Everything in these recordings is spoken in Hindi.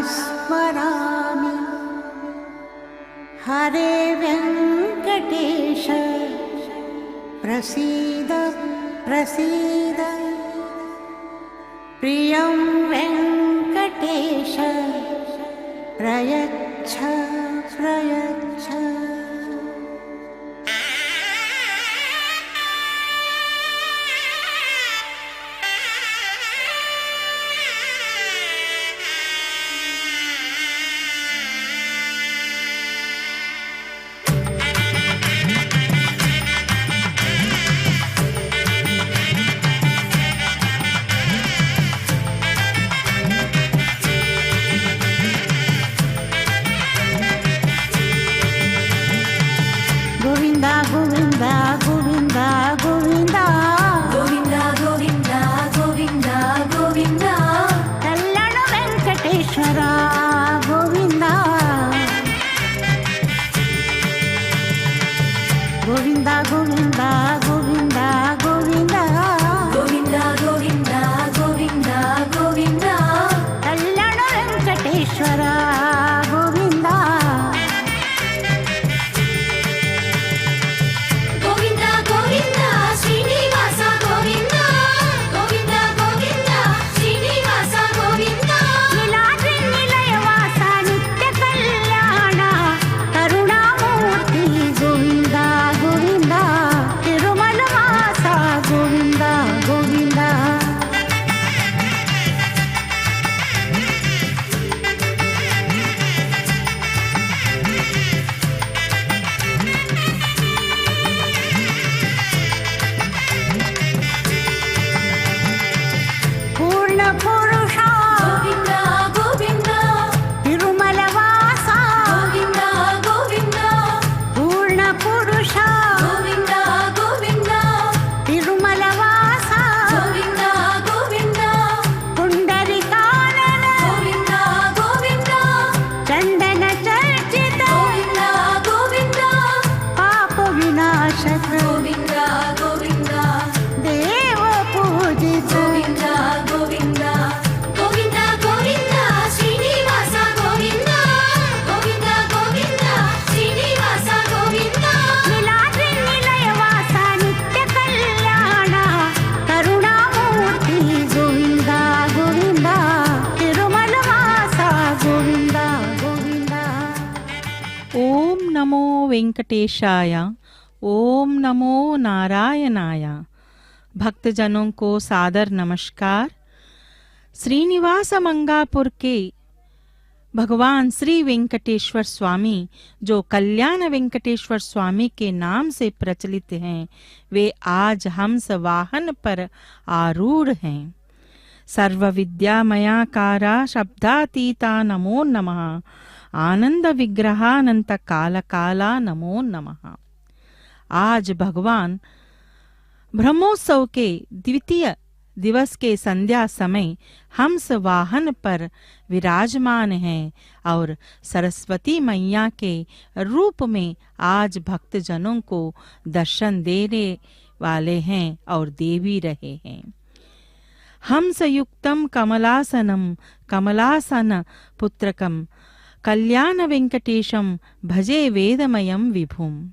स्मरामि। हरे वेङ्कटेश प्रसीद प्रसीद। प्रियं वेङ्कटेश प्रयच्छ प्रयच्छ। वेंकटेशाय। ओम नमो नारायणाय। भक्तजनों को सादर नमस्कार। श्रीनिवास मंगापुर के भगवान श्री वेंकटेश्वर स्वामी, जो कल्याण वेंकटेश्वर स्वामी के नाम से प्रचलित हैं, वे आज हंस वाहन पर आरूढ़ हैं। सर्व विद्यामयाकारा शब्दातीता नमो नमः। आनंद विग्रहानंत काल काला नमो नमः। आज भगवान ब्रह्मोत्सव के द्वितीय दिवस के संध्या समय हंस वाहन पर विराजमान हैं और सरस्वती मैया के रूप में आज भक्तजनों को दर्शन देने वाले हैं और दे भी रहे हैं। हंस युक्तम कमलासनम कमलासन पुत्रकम कल्याण वेंकटेशम भजे वेदमयम विभुम।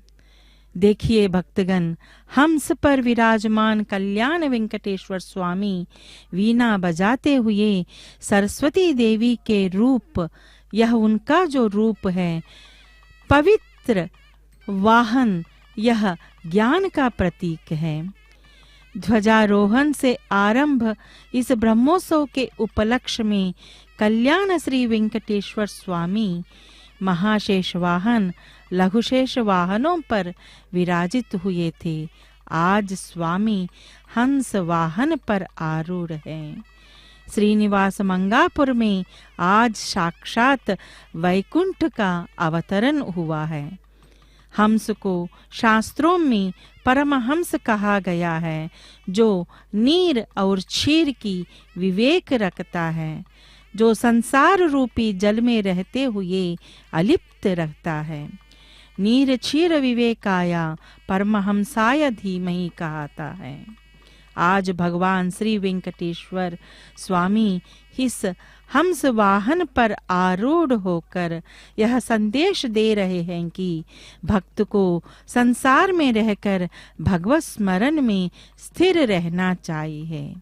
देखिए भक्तगण, हंस पर विराजमान कल्याण वेंकटेश्वर स्वामी वीणा बजाते हुए सरस्वती देवी के रूप, यह उनका जो रूप है, पवित्र वाहन, यह ज्ञान का प्रतीक है। ध्वजारोहण से आरंभ इस ब्रह्मोत्सव के उपलक्ष्य में कल्याण श्री वेंकटेश्वर स्वामी महाशेष वाहन, लघुशेष वाहनों पर विराजित हुए थे। आज स्वामी हंस वाहन पर आरूढ़ हैं। श्रीनिवास मंगापुर में आज साक्षात वैकुंठ का अवतरण हुआ है। हंस को शास्त्रों में परमहंस कहा गया है, जो नीर और क्षीर की विवेक रखता है, जो संसार रूपी जल में रहते हुए अलिप्त रहता है। नीर क्षीर विवेकाया परमहंसाय धीमहि कहता है। आज भगवान श्री वेंकटेश्वर स्वामी इस हंस वाहन पर आरूढ़ होकर यह संदेश दे रहे हैं कि भक्त को संसार में रहकर भगवत स्मरण में स्थिर रहना चाहिए।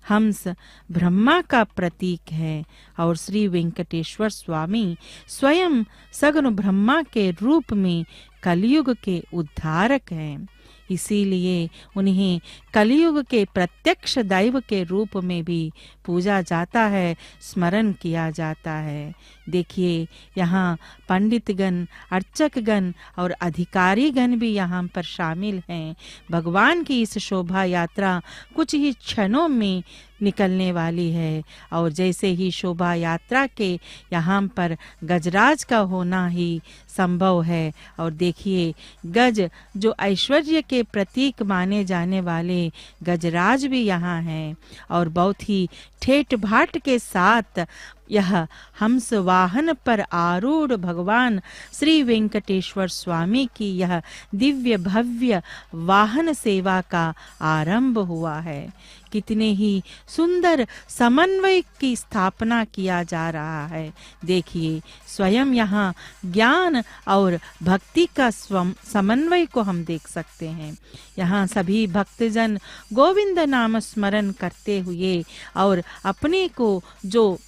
हंस ब्रह्मा का प्रतीक है और श्री वेंकटेश्वर स्वामी स्वयं सगुण ब्रह्मा के रूप में कलयुग के उद्धारक हैं। इसीलिए उन्हें कलयुग के प्रत्यक्ष दैव के रूप में भी पूजा जाता है, स्मरण किया जाता है। देखिए यहाँ पंडितगण, अर्चकगण और अधिकारीगण भी यहाँ पर शामिल हैं। भगवान की इस शोभा यात्रा कुछ ही क्षणों में निकलने वाली है और जैसे ही शोभा यात्रा के यहाँ पर गजराज का होना ही संभव है। और देखिए गज जो ऐश्वर्य के प्रतीक माने जाने वाले गजराज भी यहाँ हैं और बहुत ही ठेठ भाट के साथ यह हंस वाहन पर आरूढ़ भगवान श्री वेंकटेश्वर स्वामी की यह दिव्य भव्य वाहन सेवा का आरंभ हुआ है। कितने ही सुंदर समन्वय की स्थापना किया जा रहा है। देखिए स्वयं यहाँ ज्ञान और भक्ति का समन्वय को हम देख सकते हैं। यहाँ सभी भक्तजन गोविंद नाम स्मरण करते हुए और अपने को जो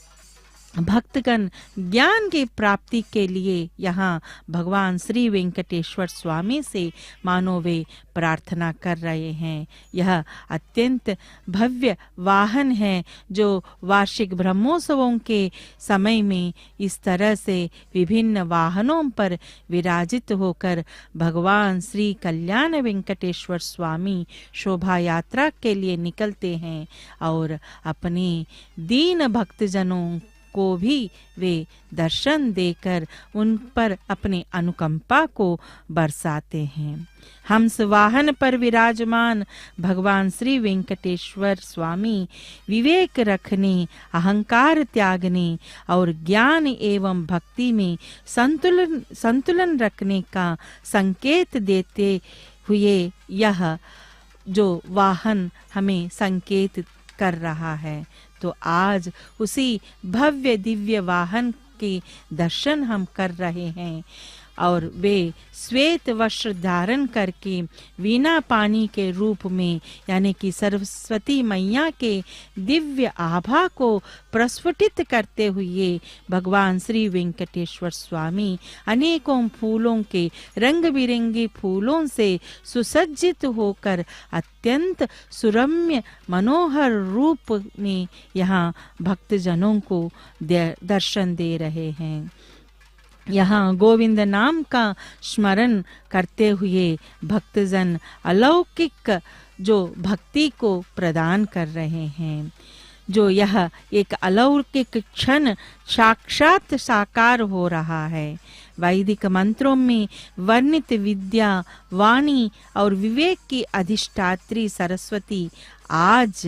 भक्तगण ज्ञान की प्राप्ति के लिए यहाँ भगवान श्री वेंकटेश्वर स्वामी से मानो वे प्रार्थना कर रहे हैं। यह अत्यंत भव्य वाहन है जो वार्षिक ब्रह्मोत्सवों के समय में इस तरह से विभिन्न वाहनों पर विराजित होकर भगवान श्री कल्याण वेंकटेश्वर स्वामी शोभा यात्रा के लिए निकलते हैं और अपने दीन भक्तजनों को भी वे दर्शन देकर उन पर अपने अनुकंपा को बरसाते हैं। हंस वाहन पर विराजमान भगवान श्री वेंकटेश्वर स्वामी विवेक रखने, अहंकार त्यागने और ज्ञान एवं भक्ति में संतुलन रखने का संकेत देते हुए यह जो वाहन हमें संकेत कर रहा है। तो आज उसी भव्य दिव्य वाहन के दर्शन हम कर रहे हैं और वे श्वेत वस्त्र धारण करके वीणा पानी के रूप में यानी कि सरस्वती मैया के दिव्य आभा को प्रस्फुटित करते हुए भगवान श्री वेंकटेश्वर स्वामी अनेकों फूलों के रंग बिरंगे फूलों से सुसज्जित होकर अत्यंत सुरम्य मनोहर रूप में यहाँ भक्तजनों को दर्शन दे रहे हैं। यहाँ गोविंद नाम का स्मरण करते हुए भक्तजन अलौकिक जो भक्ति को प्रदान कर रहे हैं। जो यह एक अलौकिक क्षण साक्षात साकार हो रहा है। वैदिक मंत्रों में वर्णित विद्या, वाणी और विवेक की अधिष्ठात्री सरस्वती आज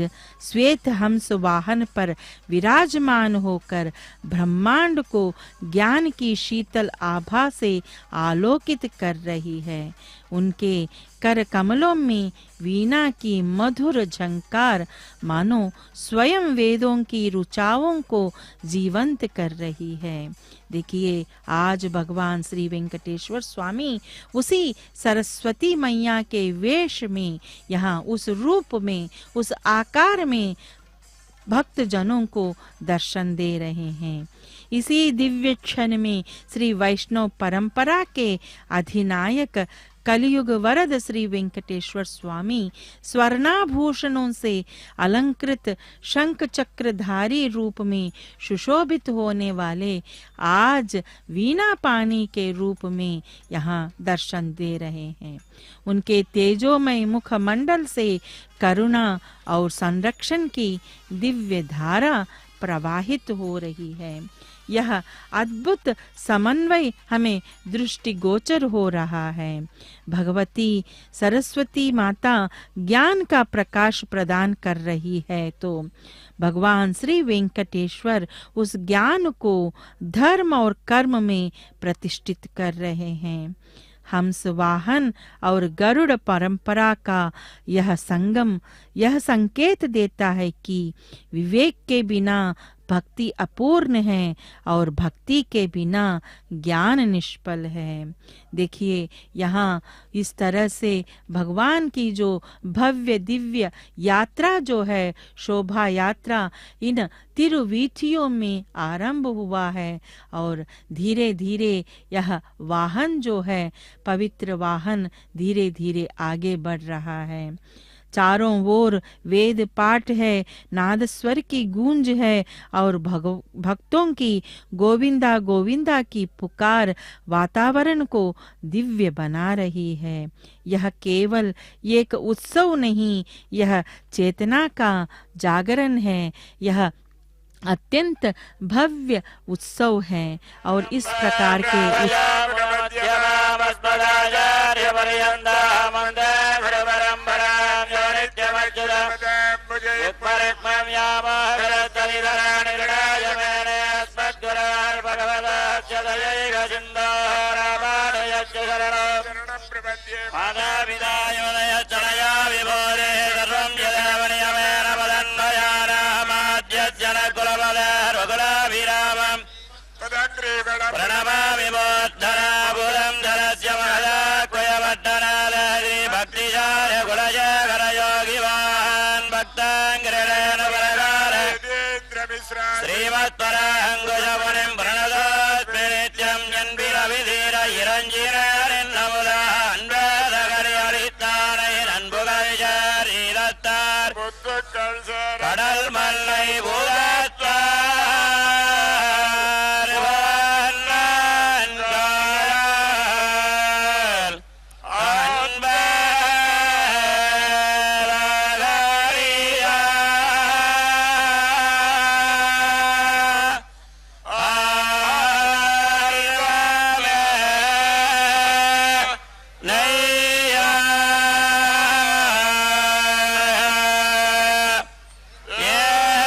श्वेत हंस वाहन पर विराजमान होकर ब्रह्मांड को ज्ञान की शीतल आभा से आलोकित कर रही है। उनके कर कमलों में वीणा की मधुर झंकार मानो स्वयं वेदों की ऋचाओं को जीवंत कर रही है। देखिए आज भगवान श्री वेंकटेश्वर स्वामी उसी सरस्वती मैया के वेश में यहाँ उस रूप में उस आकार में भक्त जनों को दर्शन दे रहे हैं। इसी दिव्य क्षण में श्री वैष्णव परंपरा के अधिनायक कलयुग वरद श्री वेंकटेश्वर स्वामी स्वर्णाभूषणों से अलंकृत शंख चक्रधारी रूप में सुशोभित होने वाले आज वीणा पानी के रूप में यहाँ दर्शन दे रहे हैं। उनके तेजोमय मुखमंडल से करुणा और संरक्षण की दिव्य धारा प्रवाहित हो रही है। यह अद्भुत समन्वय हमें दृष्टिगोचर हो रहा है। भगवती सरस्वती माता ज्ञान का प्रकाश प्रदान कर रही है तो भगवान श्री वेंकटेश्वर उस ज्ञान को धर्म और कर्म में प्रतिष्ठित कर रहे हैं। हंस वाहन और गरुड़ परंपरा का यह संगम यह संकेत देता है कि विवेक के बिना भक्ति अपूर्ण है और भक्ति के बिना ज्ञान निष्फल है। देखिए यहाँ इस तरह से भगवान की जो भव्य दिव्य यात्रा जो है, शोभा यात्रा इन तिरुवीथियों में आरंभ हुआ है और धीरे धीरे यह वाहन जो है, पवित्र वाहन धीरे धीरे आगे बढ़ रहा है। चारों ओर वेद पाठ है, नादस्वर की गूंज है और भक्तों की गोविंदा गोविंदा की पुकार वातावरण को दिव्य बना रही है। यह केवल एक उत्सव नहीं, यह चेतना का जागरण है। यह अत्यंत भव्य उत्सव है और इस प्रकार के प्रणमामि मोद्धराबुधं धरस्य महदाक्वयवर्धनालहरि भक्तिजाय गुणजगर योगिवान् भक्ताङ्गिरेण वरदार श्रीमत्पराङ्कुशमुनिं प्रणतोऽस्मि नित्यं जन्बिरविधीर इरञ्जिरेरिन्नमुदा அன்பதகரி அளித்தானை நண்புகழ் ஈரத்தார் கடல் மல்லை பூதத்தார் வண்ணன்காயால் அன்பதகரியா ஆர்வமே நையா yeah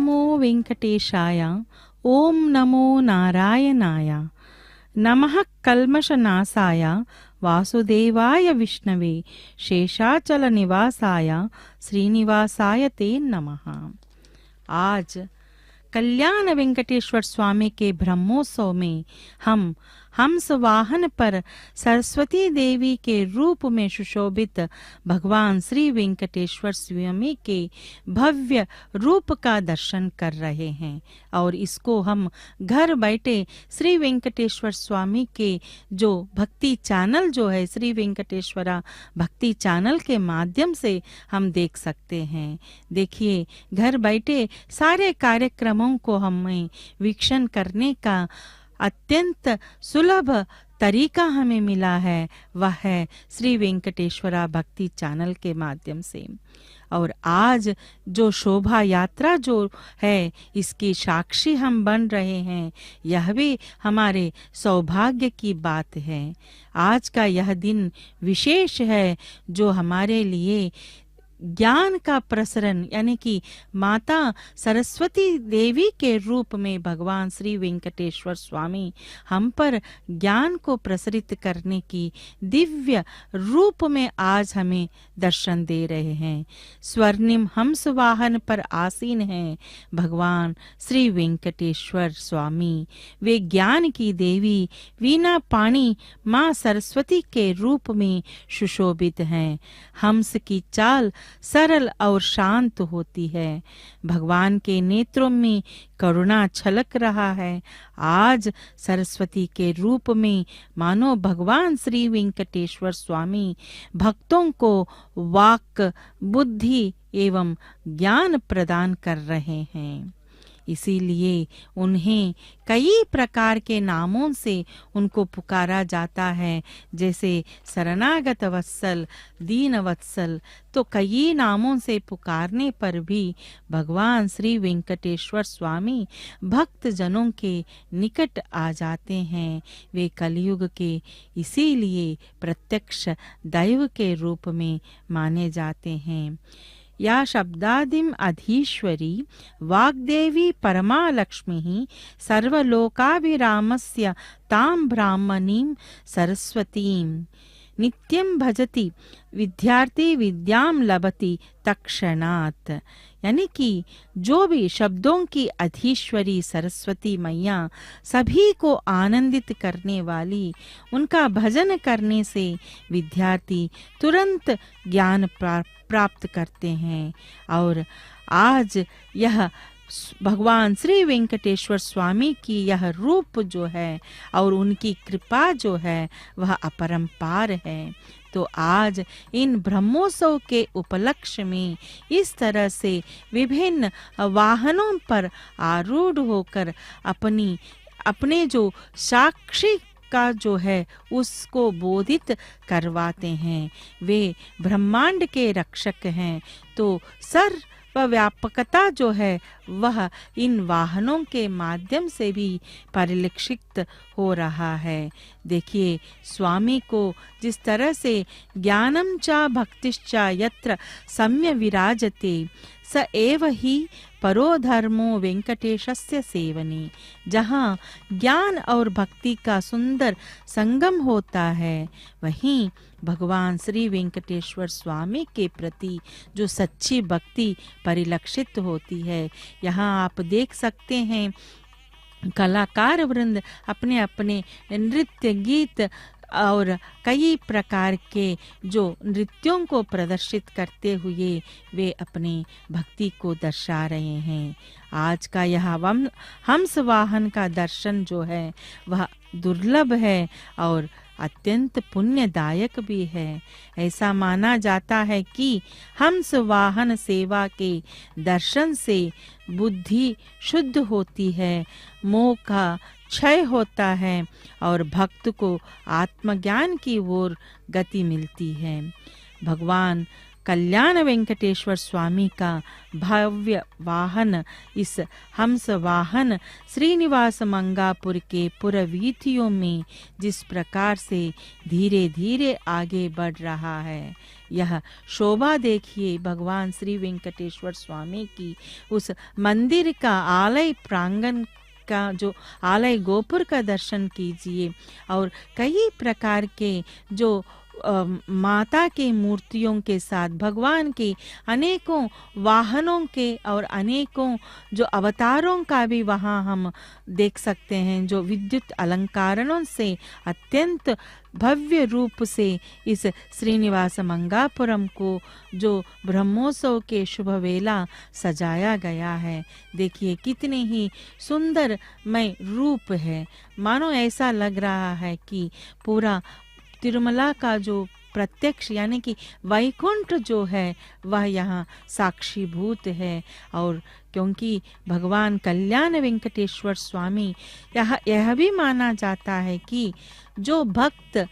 नमो वेंकटेशाय, ओम नमो नारायणाय, नमः कल्मषनाशाय वासुदेवाय विष्णवे, शेषाचल निवासाय श्रीनिवासाय ते नमः। आज कल्याण वेंकटेश्वर स्वामी के ब्रह्मोत्सव में हम हंस वाहन पर सरस्वती देवी के रूप में सुशोभित भगवान श्री वेंकटेश्वर स्वामी के भव्य रूप का दर्शन कर रहे हैं और इसको हम घर बैठे श्री वेंकटेश्वर स्वामी के जो भक्ति चैनल जो है श्री वेंकटेश्वरा भक्ति चैनल के माध्यम से हम देख सकते हैं। देखिए, घर बैठे सारे कार्यक्रमों को हमें वीक्षण करने का अत्यंत सुलभ तरीका हमें मिला है, वह है श्री वेंकटेश्वरा भक्ति चैनल के माध्यम से। और आज जो शोभा यात्रा जो है इसकी साक्षी हम बन रहे हैं, यह भी हमारे सौभाग्य की बात है। आज का यह दिन विशेष है जो हमारे लिए ज्ञान का प्रसरण यानी कि माता सरस्वती देवी के रूप में भगवान श्री वेंकटेश्वर स्वामी हम पर ज्ञान को प्रसरित करने की दिव्य रूप में आज हमें दर्शन दे रहे हैं। स्वर्णिम हंस वाहन पर आसीन हैं भगवान श्री वेंकटेश्वर स्वामी। वे ज्ञान की देवी वीणा पाणी माँ सरस्वती के रूप में सुशोभित हैं। हंस की चाल सरल और शांत होती है। भगवान के नेत्रों में करुणा छलक रहा है। आज सरस्वती के रूप में मानो भगवान श्री वेंकटेश्वर स्वामी भक्तों को वाक, बुद्धि एवं ज्ञान प्रदान कर रहे हैं। इसीलिए उन्हें कई प्रकार के नामों से उनको पुकारा जाता है, जैसे शरणागत वत्सल, दीन वत्सल। तो कई नामों से पुकारने पर भी भगवान श्री वेंकटेश्वर स्वामी भक्त जनों के निकट आ जाते हैं। वे कलयुग के इसीलिए प्रत्यक्ष दैव के रूप में माने जाते हैं। या शब्दादिम अधीश्वरी वाग्देवी परमा लक्ष्मी सर्वलोकाभिरामस्य तां ब्राह्मणीं सरस्वतीं नित्यं भजति विद्यार्थी विद्यां लभति तत्क्षणात्। यानी कि जो भी शब्दों की अधीश्वरी सरस्वती मैया सभी को आनंदित करने वाली, उनका भजन करने से विद्यार्थी तुरंत ज्ञान प्राप्त करते हैं। और आज यह भगवान श्री वेंकटेश्वर स्वामी की यह रूप जो है और उनकी कृपा जो है वह अपरंपार है। तो आज इन ब्रह्मोत्सव के उपलक्ष्य में इस तरह से विभिन्न वाहनों पर आरूढ़ होकर अपने जो साक्षी का जो है उसको बोधित करवाते हैं। वे ब्रह्मांड के रक्षक हैं। तो सर्वव्यापकता जो है वह इन वाहनों के माध्यम से भी परिलक्षित हो रहा है। देखिए, स्वामी को जिस तरह से ज्ञानम च भक्तिश्च यत्र सम्य विराजते स एव ही परो धर्मो वेंकटेशस्य सेवने। जहाँ ज्ञान और भक्ति का सुंदर संगम होता है, वहीं भगवान श्री वेंकटेश्वर स्वामी के प्रति जो सच्ची भक्ति परिलक्षित होती है। यहाँ आप देख सकते हैं कलाकार वृंद अपने अपने नृत्य, गीत और कई प्रकार के जो नृत्यों को प्रदर्शित करते हुए वे अपने भक्ति को दर्शा रहे हैं। आज का यह हंस वाहन का दर्शन जो है वह दुर्लभ है और अत्यंत पुण्यदायक भी है। ऐसा माना जाता है कि हंस वाहन सेवा के दर्शन से बुद्धि शुद्ध होती है, मोह का क्षय होता है और भक्त को आत्मज्ञान की ओर गति मिलती है। भगवान कल्याण वेंकटेश्वर स्वामी का भव्य वाहन, इस हंस वाहन श्रीनिवास मंगापुर के पुरवीथियों में जिस प्रकार से धीरे धीरे आगे बढ़ रहा है, यह शोभा देखिए भगवान श्री वेंकटेश्वर स्वामी की। उस मंदिर का आलय प्रांगण का जो आलय गोपुर का दर्शन कीजिए और कई प्रकार के जो माता के मूर्तियों के साथ भगवान के अनेकों वाहनों के और अनेकों जो अवतारों का भी वहाँ हम देख सकते हैं, जो विद्युत अलंकारणों से अत्यंत भव्य रूप से इस श्रीनिवास मंगापुरम को जो ब्रह्मोत्सव के शुभ वेला सजाया गया है। देखिए कितने ही सुंदरमय रूप है, मानो ऐसा लग रहा है कि पूरा तिरुमला का जो प्रत्यक्ष यानी कि वैकुंठ जो है वह यहाँ साक्षीभूत है। और क्योंकि भगवान कल्याण वेंकटेश्वर स्वामी यह भी माना जाता है कि जो भक्त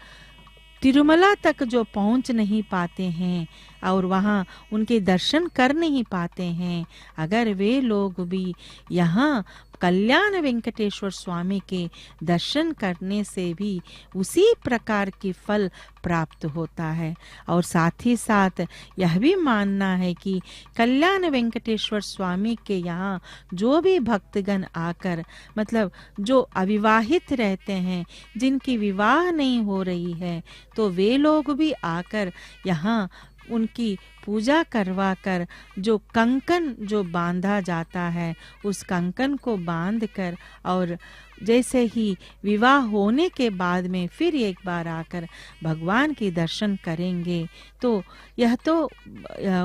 तिरुमला तक जो पहुंच नहीं पाते हैं और वहाँ उनके दर्शन कर नहीं पाते हैं, अगर वे लोग भी यहाँ कल्याण वेंकटेश्वर स्वामी के दर्शन करने से भी उसी प्रकार की फल प्राप्त होता है। और साथ ही साथ यह भी मानना है कि कल्याण वेंकटेश्वर स्वामी के यहाँ जो भी भक्तगण आकर, मतलब जो अविवाहित रहते हैं, जिनकी विवाह नहीं हो रही है, तो वे लोग भी आकर यहाँ उनकी पूजा करवा कर जो कंकन जो बांधा जाता है, उस कंकन को बांध कर और जैसे ही विवाह होने के बाद में फिर एक बार आकर भगवान के दर्शन करेंगे, तो यह तो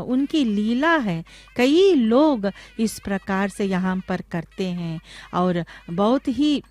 उनकी लीला है। कई लोग इस प्रकार से यहाँ पर करते हैं और बहुत ही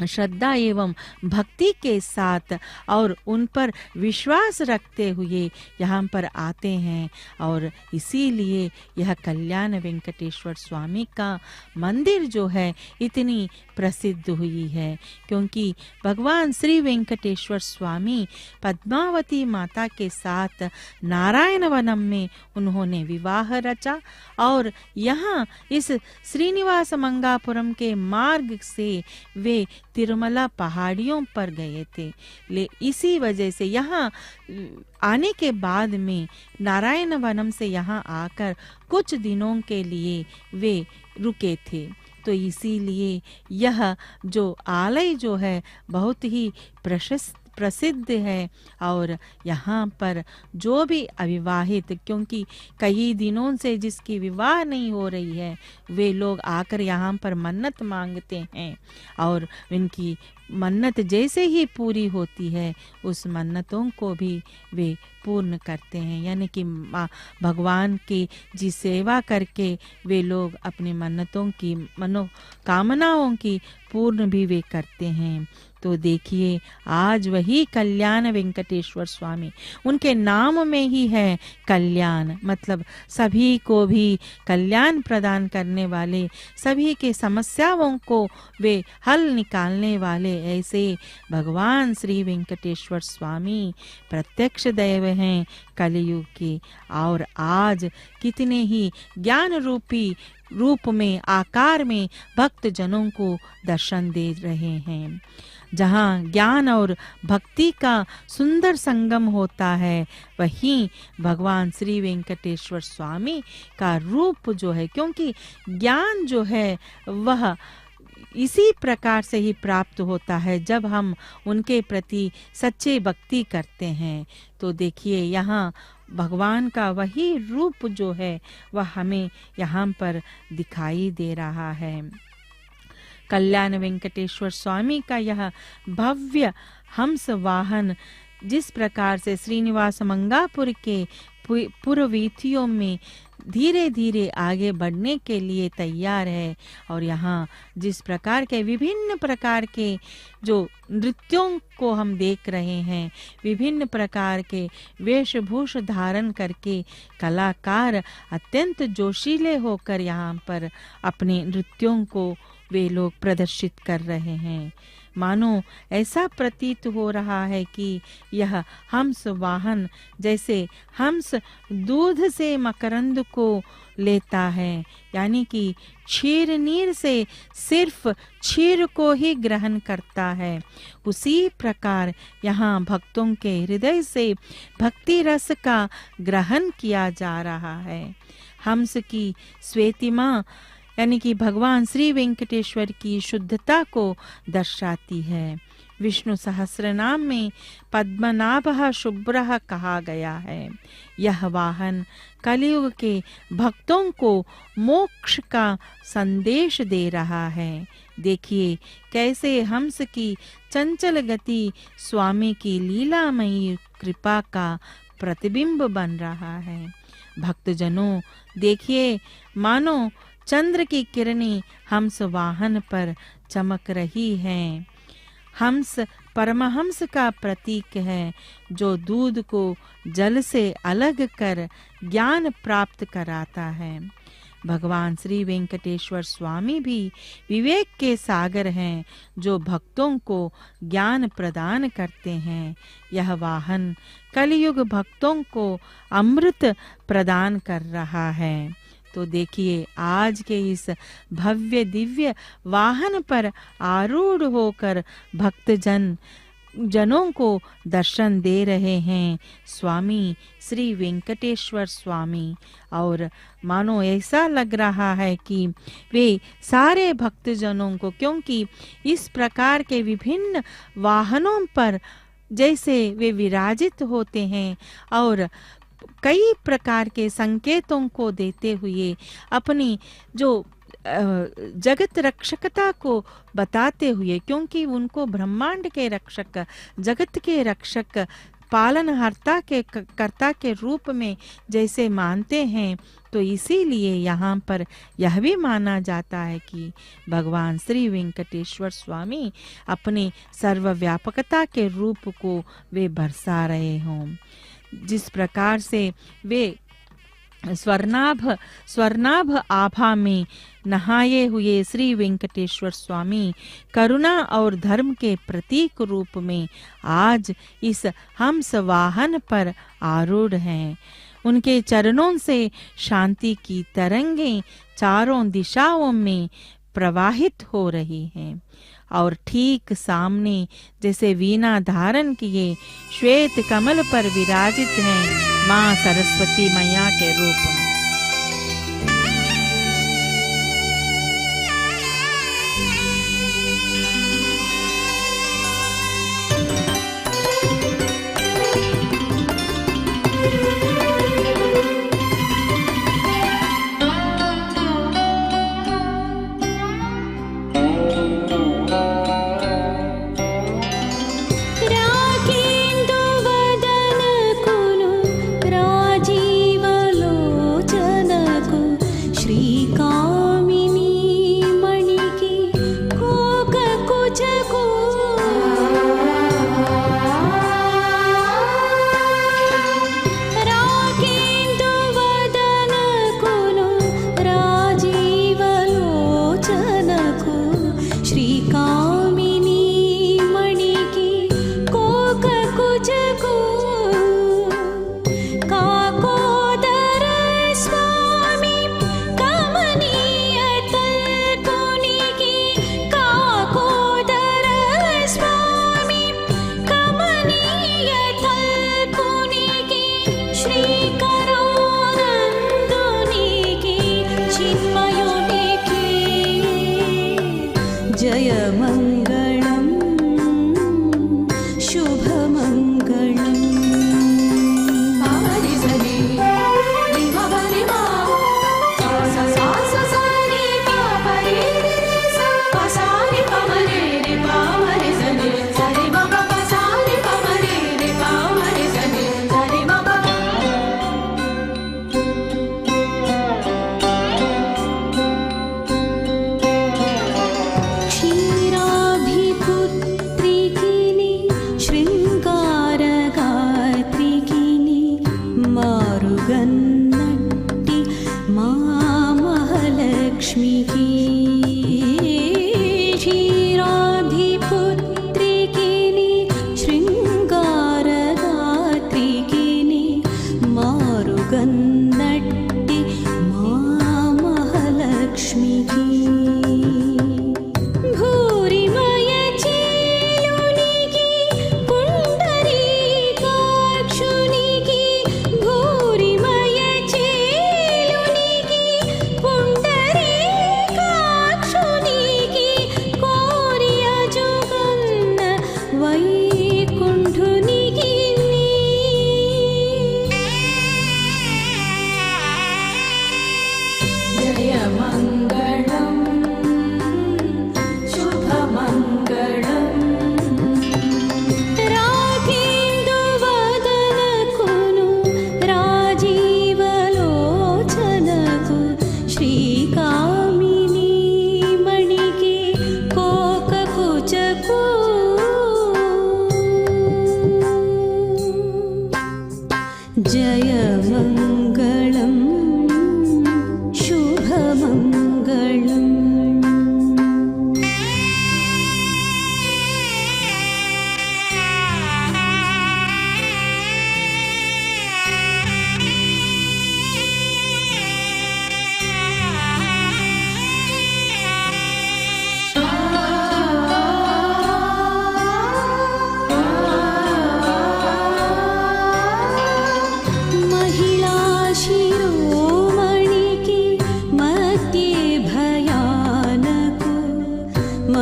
श्रद्धा एवं भक्ति के साथ और उन पर विश्वास रखते हुए यहाँ पर आते हैं। और इसीलिए यह कल्याण वेंकटेश्वर स्वामी का मंदिर जो है इतनी प्रसिद्ध हुई है, क्योंकि भगवान श्री वेंकटेश्वर स्वामी पद्मावती माता के साथ नारायण वनम में उन्होंने विवाह रचा और यहाँ इस श्रीनिवास मंगापुरम के मार्ग से वे तिरुमला पहाड़ियों पर गए थे। इसी वजह से यहाँ आने के बाद में नारायण वनम से यहाँ आकर कुछ दिनों के लिए वे रुके थे। तो इसीलिए यह जो आलय जो है बहुत ही प्रसिद्ध है। और यहाँ पर जो भी अविवाहित, क्योंकि कई दिनों से जिसकी विवाह नहीं हो रही है, वे लोग आकर यहाँ पर मन्नत मांगते हैं और इनकी मन्नत जैसे ही पूरी होती है उस मन्नतों को भी वे पूर्ण करते हैं। यानी कि भगवान की जी सेवा करके वे लोग अपनी मन्नतों की मनोकामनाओं की पूर्ण भी वे करते हैं। तो देखिए आज वही कल्याण वेंकटेश्वर स्वामी, उनके नाम में ही है कल्याण, मतलब सभी को भी कल्याण प्रदान करने वाले, सभी के समस्याओं को वे हल निकालने वाले ऐसे भगवान श्री वेंकटेश्वर स्वामी प्रत्यक्ष दैव हैं कलयुग के। और आज कितने ही ज्ञान रूपी रूप में, आकार में भक्त जनों को दर्शन दे रहे हैं। जहाँ ज्ञान और भक्ति का सुंदर संगम होता है, वहीं भगवान श्री वेंकटेश्वर स्वामी का रूप जो है, क्योंकि ज्ञान जो है वह इसी प्रकार से ही प्राप्त होता है जब हम उनके प्रति सच्चे भक्ति करते हैं। तो देखिए यहाँ भगवान का वही रूप जो है वह हमें यहाँ पर दिखाई दे रहा है। कल्याण वेंकटेश्वर स्वामी का यह भव्य हंस वाहन जिस प्रकार से श्रीनिवास मंगापुर के पूर्ववीथियों में धीरे धीरे आगे बढ़ने के लिए तैयार है, और यहाँ जिस प्रकार के विभिन्न प्रकार के जो नृत्यों को हम देख रहे हैं, विभिन्न प्रकार के वेशभूष धारण करके कलाकार अत्यंत जोशीले होकर यहाँ पर अपने नृत्यों को वे लोग प्रदर्शित कर रहे हैं। मानो ऐसा प्रतीत हो रहा है कि यह हंस वाहन जैसे हंस दूध से मकरंद को लेता है, यानी कि क्षीर नीर से सिर्फ क्षीर को ही ग्रहण करता है, उसी प्रकार यहाँ भक्तों के हृदय से भक्ति रस का ग्रहण किया जा रहा है। हंस की श्वेतिमा यानी कि भगवान श्री वेंकटेश्वर की शुद्धता को दर्शाती है। विष्णु सहस्रनाम में पद्मनाभः शुभ्रः कहा गया है। यह वाहन कलियुग के भक्तों को मोक्ष का संदेश दे रहा है। देखिए कैसे हंस की चंचल गति स्वामी की लीलामयी कृपा का प्रतिबिंब बन रहा है। भक्तजनों देखिए, मानो चंद्र की किरणें हंस वाहन पर चमक रही हैं। हंस परमहंस का प्रतीक है, जो दूध को जल से अलग कर ज्ञान प्राप्त कराता है। भगवान श्री वेंकटेश्वर स्वामी भी विवेक के सागर हैं, जो भक्तों को ज्ञान प्रदान करते हैं। यह वाहन कलियुग भक्तों को अमृत प्रदान कर रहा है। तो देखिए आज के इस भव्य दिव्य वाहन पर आरूढ़ होकर जनों को दर्शन दे रहे हैं स्वामी श्री वेंकटेश्वर स्वामी। और मानो ऐसा लग रहा है कि वे सारे भक्तजनों को, क्योंकि इस प्रकार के विभिन्न वाहनों पर जैसे वे विराजित होते हैं और कई प्रकार के संकेतों को देते हुए अपनी जो जगत रक्षकता को बताते हुए, क्योंकि उनको ब्रह्मांड के रक्षक, जगत के रक्षक, पालनहर्ता के कर्ता के रूप में जैसे मानते हैं, तो इसीलिए यहाँ पर यह भी माना जाता है कि भगवान श्री वेंकटेश्वर स्वामी अपने सर्वव्यापकता के रूप को वे बरसा रहे हों। जिस प्रकार से वे स्वर्णाभ आभा में नहाए हुए श्री वेंकटेश्वर स्वामी करुणा और धर्म के प्रतीक रूप में आज इस हंस वाहन पर आरूढ़ हैं। उनके चरणों से शांति की तरंगें चारों दिशाओं में प्रवाहित हो रही हैं और ठीक सामने जैसे वीणा धारण किए श्वेत कमल पर विराजित हैं मां सरस्वती मैया के रूप में। क्षीरा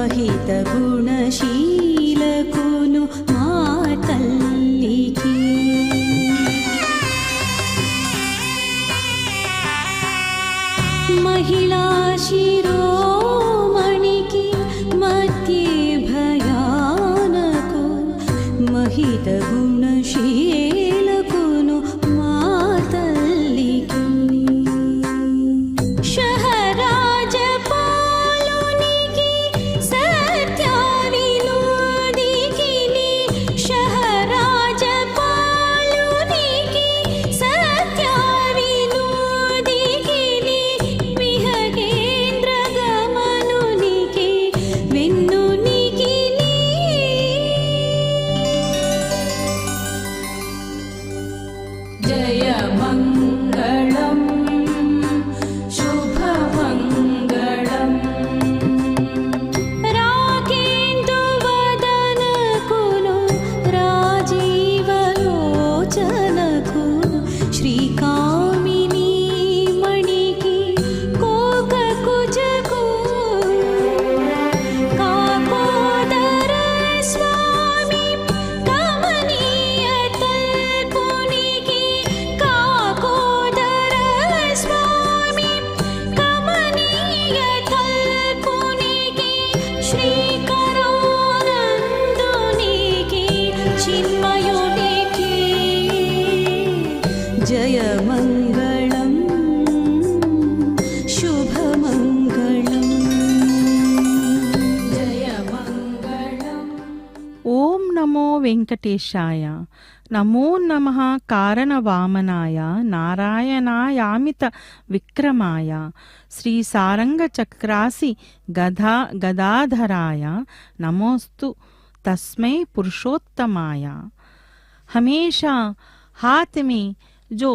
महित गुणशीलकुनु मातल्लिकी महिला शिरोमणिकी मध्ये भयानको महित गुणशीलकुनु मातल्लिकी शहराज पालुनिकी सत्याविनोदिकिनी शहराज पालुनिकी सत्याविनोदिकिनी विहगेन्द्र गमनुनिकी वेन्नुनिकिनी जय मंगलम शुभमङ्गलम् राकेन्दुवदनकुनु राजीवलोचनकुनु श्रीकामिनी मणिकी कोककुजकु काकोदर स्वामी कमनीय तल्पुनिकी काकोदर स्वामी कमनीय तल्पुनिकी श्रीकरानन्दनिकी चिन्मयुनिकी जय मङ्गलम् शुभमङ्गलम् जय मङ्गलम् ओम नमो वेंकटेशाय। नमो नमः कारणवामनाय नारायणायामित विक्रमाय श्री सारंग चक्रासि गदाधराय नमोस्तु तस्मै पुरुषोत्तमाय। हमेशा हाथ में जो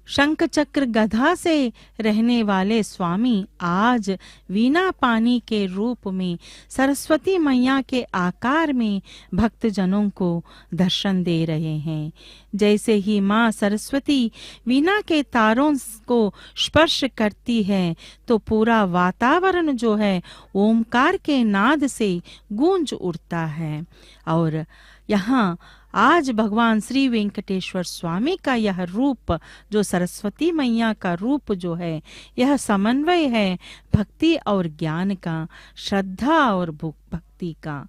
शंख चक्र गधा से रहने वाले स्वामी आज वीणा पानी के रूप में सरस्वती मैया के आकार में भक्तजनों को दर्शन दे रहे हैं। जैसे ही माँ सरस्वती वीणा के तारों को स्पर्श करती है तो पूरा वातावरण जो है ओमकार के नाद से गूंज उठता है। और यहाँ आज भगवान श्री वेंकटेश्वर स्वामी का यह रूप जो सरस्वती मैया का रूप जो है यह समन्वय है भक्ति और ज्ञान का, श्रद्धा और भक्ति का।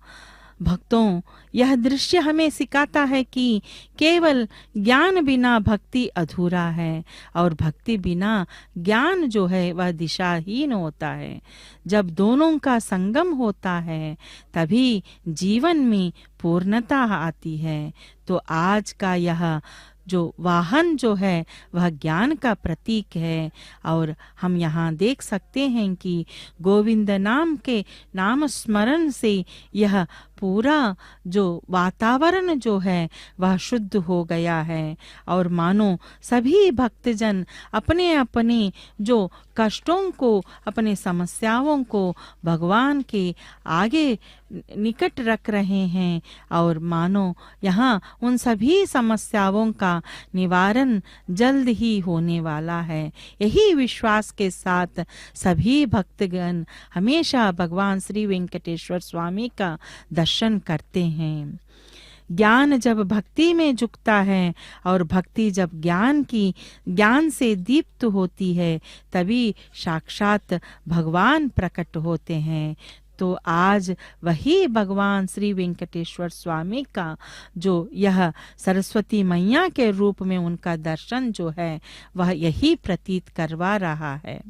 भक्तों, यह दृश्य हमें सिखाता है कि केवल ज्ञान बिना भक्ति अधूरा है और भक्ति बिना ज्ञान जो है वह दिशाहीन होता है। जब दोनों का संगम होता है तभी जीवन में पूर्णता आती है। तो आज का यह जो वाहन जो है वह ज्ञान का प्रतीक है। और हम यहाँ देख सकते हैं कि गोविंद नाम के नाम स्मरण से यह पूरा जो वातावरण जो है वह शुद्ध हो गया है। और मानो सभी भक्तजन अपने अपने जो कष्टों को, अपने समस्याओं को भगवान के आगे निकट रख रहे हैं और मानो यहाँ उन सभी समस्याओं का निवारण जल्द ही होने वाला है। यही विश्वास के साथ सभी भक्तगण हमेशा भगवान श्री वेंकटेश्वर स्वामी का दर्शन करते हैं। ज्ञान जब भक्ति में झुकता है और भक्ति जब ज्ञान से दीप्त होती है तभी साक्षात भगवान प्रकट होते हैं। तो आज वही भगवान श्री वेंकटेश्वर स्वामी का जो यह सरस्वती मैया के रूप में उनका दर्शन जो है वह यही प्रतीत करवा रहा है।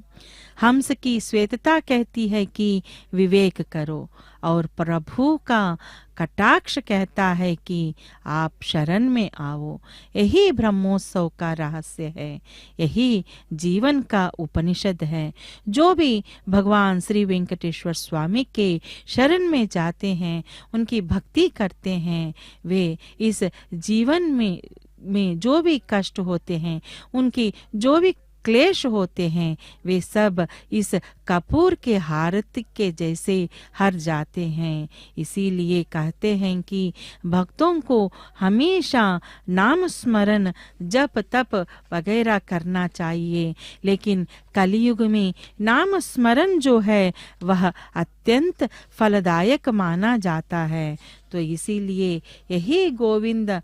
हंस की श्वेतता कहती है कि विवेक करो और प्रभु का कटाक्ष कहता है कि आप शरण में आओ। यही ब्रह्मोत्सव का रहस्य है, यही जीवन का उपनिषद है। जो भी भगवान श्री वेंकटेश्वर स्वामी के शरण में जाते हैं, उनकी भक्ति करते हैं, वे इस जीवन में जो भी कष्ट होते हैं, उनकी जो भी क्लेश होते हैं वे सब इस कपूर के हारत के जैसे हर जाते हैं। इसीलिए कहते हैं कि भक्तों को हमेशा नाम स्मरण जप तप वगैरह करना चाहिए, लेकिन कलयुग में नाम स्मरण जो है वह अत्यंत फलदायक माना जाता है। तो इसीलिए यही गोविंद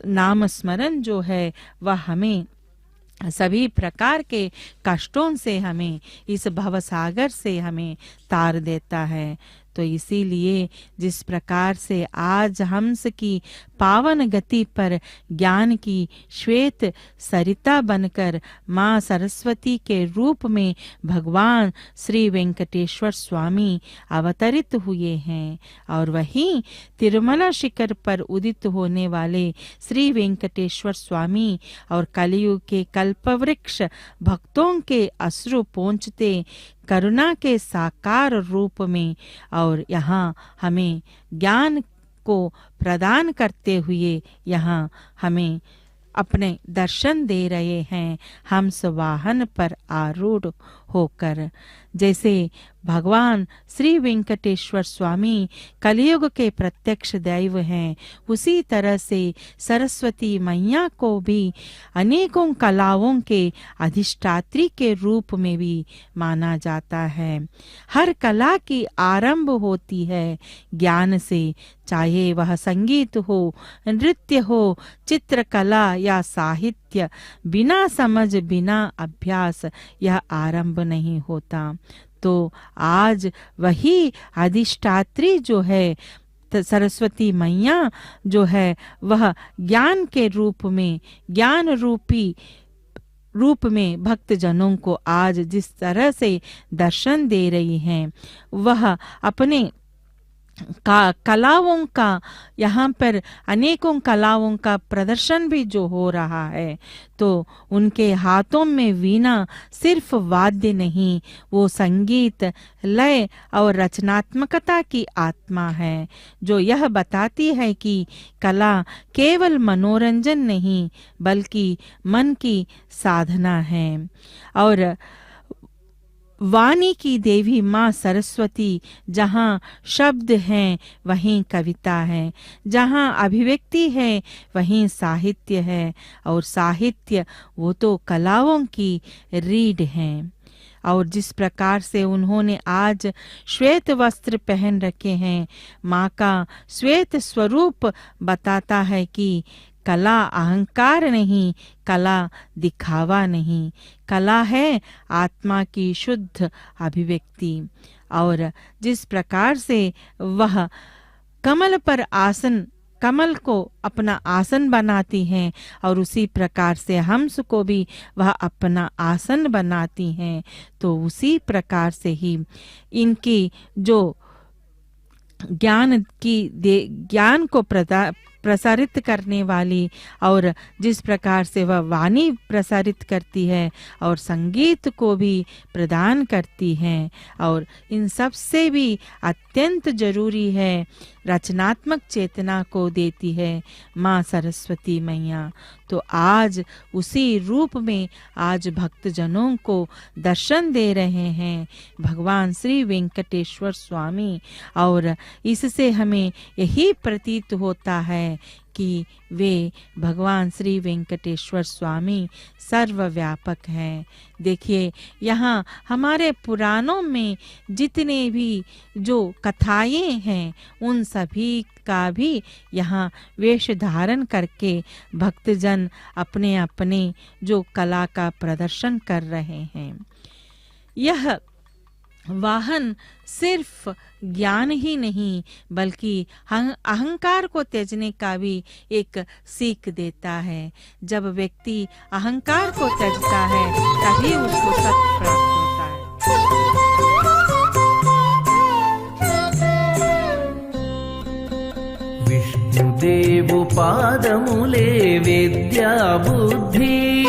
नाम स्मरण जो है वह हमें सभी प्रकार के कष्टों से, हमें इस भवसागर से हमें तार देता है। तो इसीलिए जिस प्रकार से आज हंस की पावन गति पर ज्ञान की श्वेत सरिता बनकर माँ सरस्वती के रूप में भगवान श्री वेंकटेश्वर स्वामी अवतरित हुए हैं, और वहीं तिरुमला शिखर पर उदित होने वाले श्री वेंकटेश्वर स्वामी और कलयुग के कल्पवृक्ष भक्तों के अश्रु पोंछते करुणा के साकार रूप में, और यहाँ हमें ज्ञान को प्रदान करते हुए यहाँ हमें अपने दर्शन दे रहे हैं हंस वाहन पर आरूढ़ होकर। जैसे भगवान श्री वेंकटेश्वर स्वामी कलयुग के प्रत्यक्ष दैव हैं, उसी तरह से सरस्वती मैया को भी अनेकों कलाओं के अधिष्ठात्री के रूप में भी माना जाता है। हर कला की आरंभ होती है ज्ञान से, चाहे वह संगीत हो, नृत्य हो, चित्रकला या साहित्य। बिना समझ बिना अभ्यास यह आरंभ नहीं होता। तो आज वही अधिष्ठात्री जो है सरस्वती मैया जो है वह ज्ञान के रूप में, ज्ञान रूपी रूप में भक्त जनों को आज जिस तरह से दर्शन दे रही हैं, वह अपने कलाओं का, यहाँ पर अनेकों कलाओं का प्रदर्शन भी जो हो रहा है, तो उनके हाथों में वीणा सिर्फ वाद्य नहीं, वो संगीत, लय और रचनात्मकता की आत्मा है, जो यह बताती है कि कला केवल मनोरंजन नहीं बल्कि मन की साधना है। और वाणी की देवी माँ सरस्वती, जहाँ शब्द हैं वहीं कविता है, जहाँ अभिव्यक्ति है वहीं साहित्य है, और साहित्य वो तो कलाओं की रीढ़ है। और जिस प्रकार से उन्होंने आज श्वेत वस्त्र पहन रखे हैं, माँ का श्वेत स्वरूप बताता है कि कला अहंकार नहीं, कला दिखावा नहीं, कला है आत्मा की शुद्ध अभिव्यक्ति। और जिस प्रकार से वह कमल पर आसन, कमल को अपना आसन बनाती हैं, और उसी प्रकार से हंस को भी वह अपना आसन बनाती हैं, तो उसी प्रकार से ही इनकी जो ज्ञान को प्रसारित करने वाली, और जिस प्रकार से वह वाणी प्रसारित करती है और संगीत को भी प्रदान करती है, और इन सब से भी अत्यंत जरूरी है रचनात्मक चेतना को देती है माँ सरस्वती मैया। तो आज उसी रूप में आज भक्तजनों को दर्शन दे रहे हैं भगवान श्री वेंकटेश्वर स्वामी, और इससे हमें यही प्रतीत होता है कि वे भगवान श्री वेंकटेश्वर स्वामी सर्वव्यापक हैं। देखिए, यहाँ हमारे पुराणों में जितने भी जो कथाएं हैं, उन सभी का भी यहाँ वेश धारण करके भक्तजन अपने अपने जो कला का प्रदर्शन कर रहे हैं। यह वाहन सिर्फ ज्ञान ही नहीं बल्कि अहंकार को त्यागने का भी एक सीख देता है। जब व्यक्ति अहंकार को त्यागता है तभी उसको सत्य प्राप्त होता है। विष्णुदेव पादमूले विद्या बुद्धि,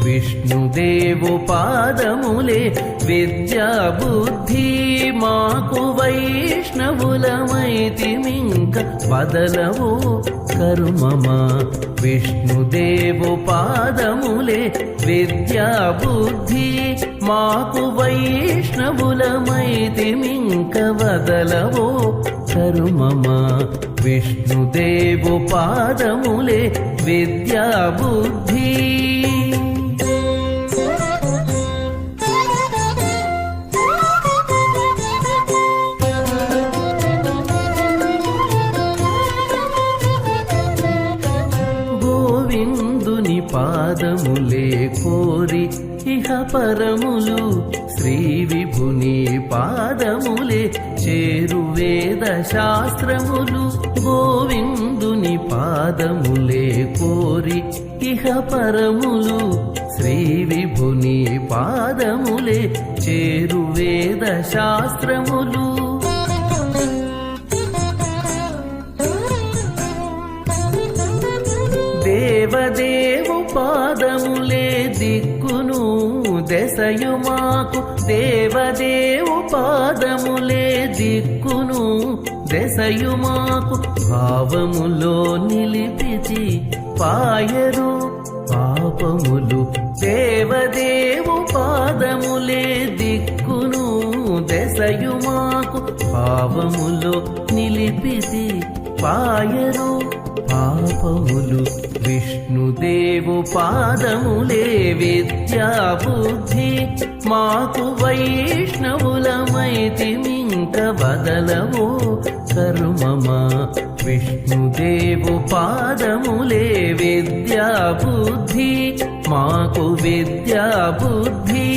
विष्णुदेव पादमूले विद्या बुद्धि, माकु वै వైష్ణవులమైతిమింక వదలవో కరుమమా విష్ణుదేవు పాదములే విద్యా బుద్ధి మాకు వైష్ణవులమైతిమింక వదలవో కరుమమా విష్ణుదేవు పాదములే విద్యా బుద్ధి గోవిందుని పాదములే కోరి ఇహ పరములు శ్రీ విభుని పాదములే చేరు వేద శాస్త్రములు గోవిందుని పాదములే కోరి ఇహ పరములు శ్రీ విభుని పాదములే చేరు వేద శాస్త్రములు దేవదేవు పాదములే దిక్కును దశయు మాకు దేవదేవు పాదములే దిక్కును దశయు మాకు భావములో నిలిపిచి పాయరు పాపములు దేవదేవు పాదములే దిక్కును దశయు మాకు భావములో నిలిపిచి పాయరు పాపములు విష్ణుదేవు పాదములే విద్యా బుద్ధి మాకు వైష్ణవులమైతిమింక వదలవో కరుమమా విష్ణుదేవు పాదములే విద్యా బుద్ధి మాకు విద్యా బుద్ధి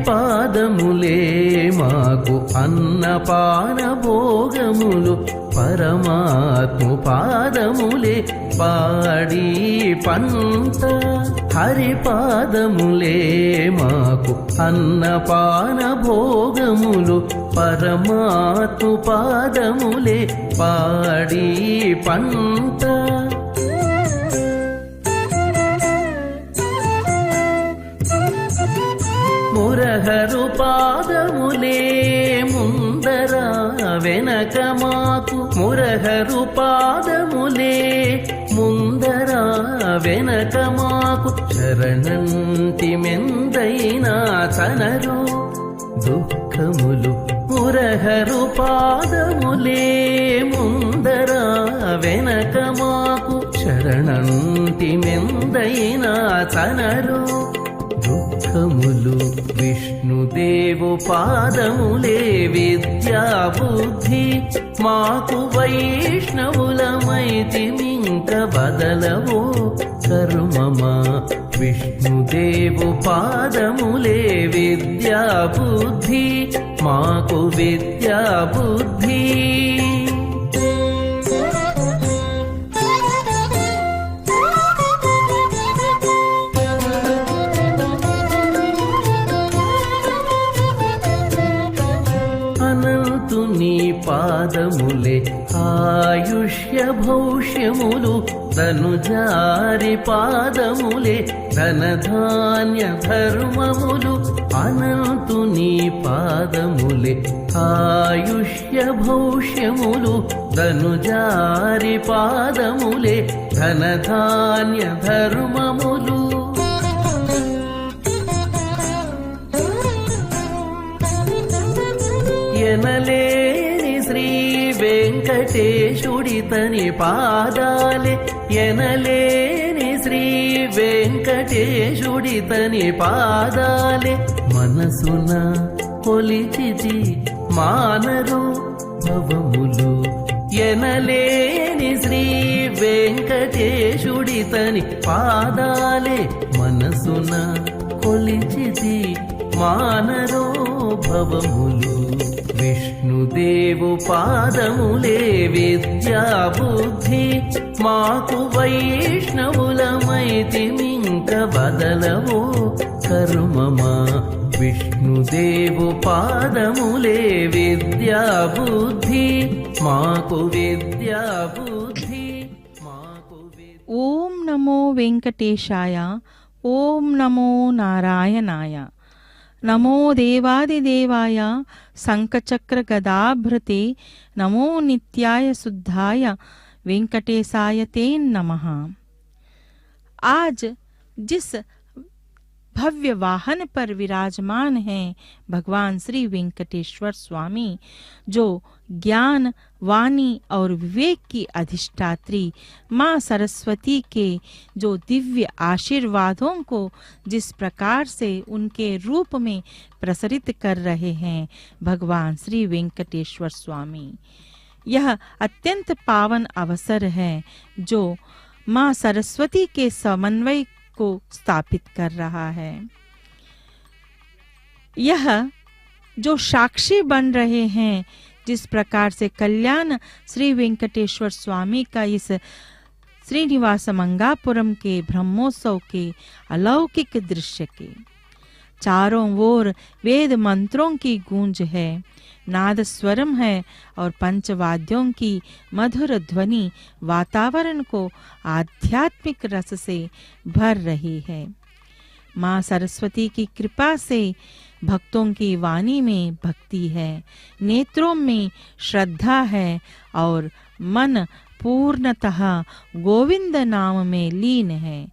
పాదములే మాకు అన్నపాన భోగములు పరమాత్మ పాదములే పాడి పంట హరి పాదములే మాకు అన్నపాన భోగములు పరమాత్మ పాదములే పాడి పంట మురహరు పాదములే ముందర వెనక మాకు మురహరు పాదములే ముందర వెనక మాకు శరణంటి మెందైనా చనరు దుఃఖములు మురహరు పాదములే ముందర వెనక మాకు శరణంటి మెందైనా చనరు దుఃఖములు విష్ణుదేవు పాదములే విద్యా బుద్ధి మాకు వైష్ణవులమైతిమింక వదలవో కరుమమా విష్ణుదేవు పాదములే విద్యా బుద్ధి మాకు విద్యా బుద్ధి అనంతుని పాదములే ఆయుష్య భౌష్యములు ధనుజారి పాదములే ధనధాన్య ధర్మములు అనంతుని పాదములే ఆయుష్య భౌష్యములు ధనుజారి పాదములే ధనధాన్య ధర్మములు ఎనలేని శ్రీ వెంకటేశుడితని పాదాలే ఎనలేని శ్రీ వెంకటేశుడితని పాదాలే మనసున కొలిచిచి మానరు భవములు ఎనలేని శ్రీ వెంకటేశుడితని పాదాలే మనసున కొలిచిచి మానరో భవములు విష్ణుదేవు పాదములే విద్యా బుద్ధి మాకు వైష్ణవులమైతిమింక వదలవో కరుమమా విష్ణుదేవు పాదములే విద్యా బుద్ధి మాకు విద్యా బుద్ధి మాకు ओम नमो वेंकटेशाय, ओम नमो नारायणाय, नमो देवादिदेवाय शंखचक्र गदाभृते, नमो नित्याय शुद्धाय वेंकटेशाय ते नमः। आज जिस भव्य वाहन पर विराजमान हैं भगवान श्री वेंकटेश्वर स्वामी, जो ज्ञान, वाणी और विवेक की अधिष्ठात्री माँ सरस्वती के जो दिव्य आशीर्वादों को जिस प्रकार से उनके रूप में प्रसरित कर रहे हैं भगवान श्री वेंकटेश्वर स्वामी, यह अत्यंत पावन अवसर है जो माँ सरस्वती के समन्वय को स्थापित कर रहा है। यह जो साक्षी बन रहे हैं जिस प्रकार से कल्याण श्री वेंकटेश्वर स्वामी का इस श्रीनिवास मंगापुरम के ब्रह्मोत्सव के अलौकिक दृश्य के चारों ओर वेद मंत्रों की गूंज है, नाद स्वरम है और पंचवाद्यों की मधुर ध्वनि वातावरण को आध्यात्मिक रस से भर रही है। माँ सरस्वती की कृपा से भक्तों की वाणी में भक्ति है, नेत्रों में श्रद्धा है और मन पूर्णतः गोविंद नाम में लीन है।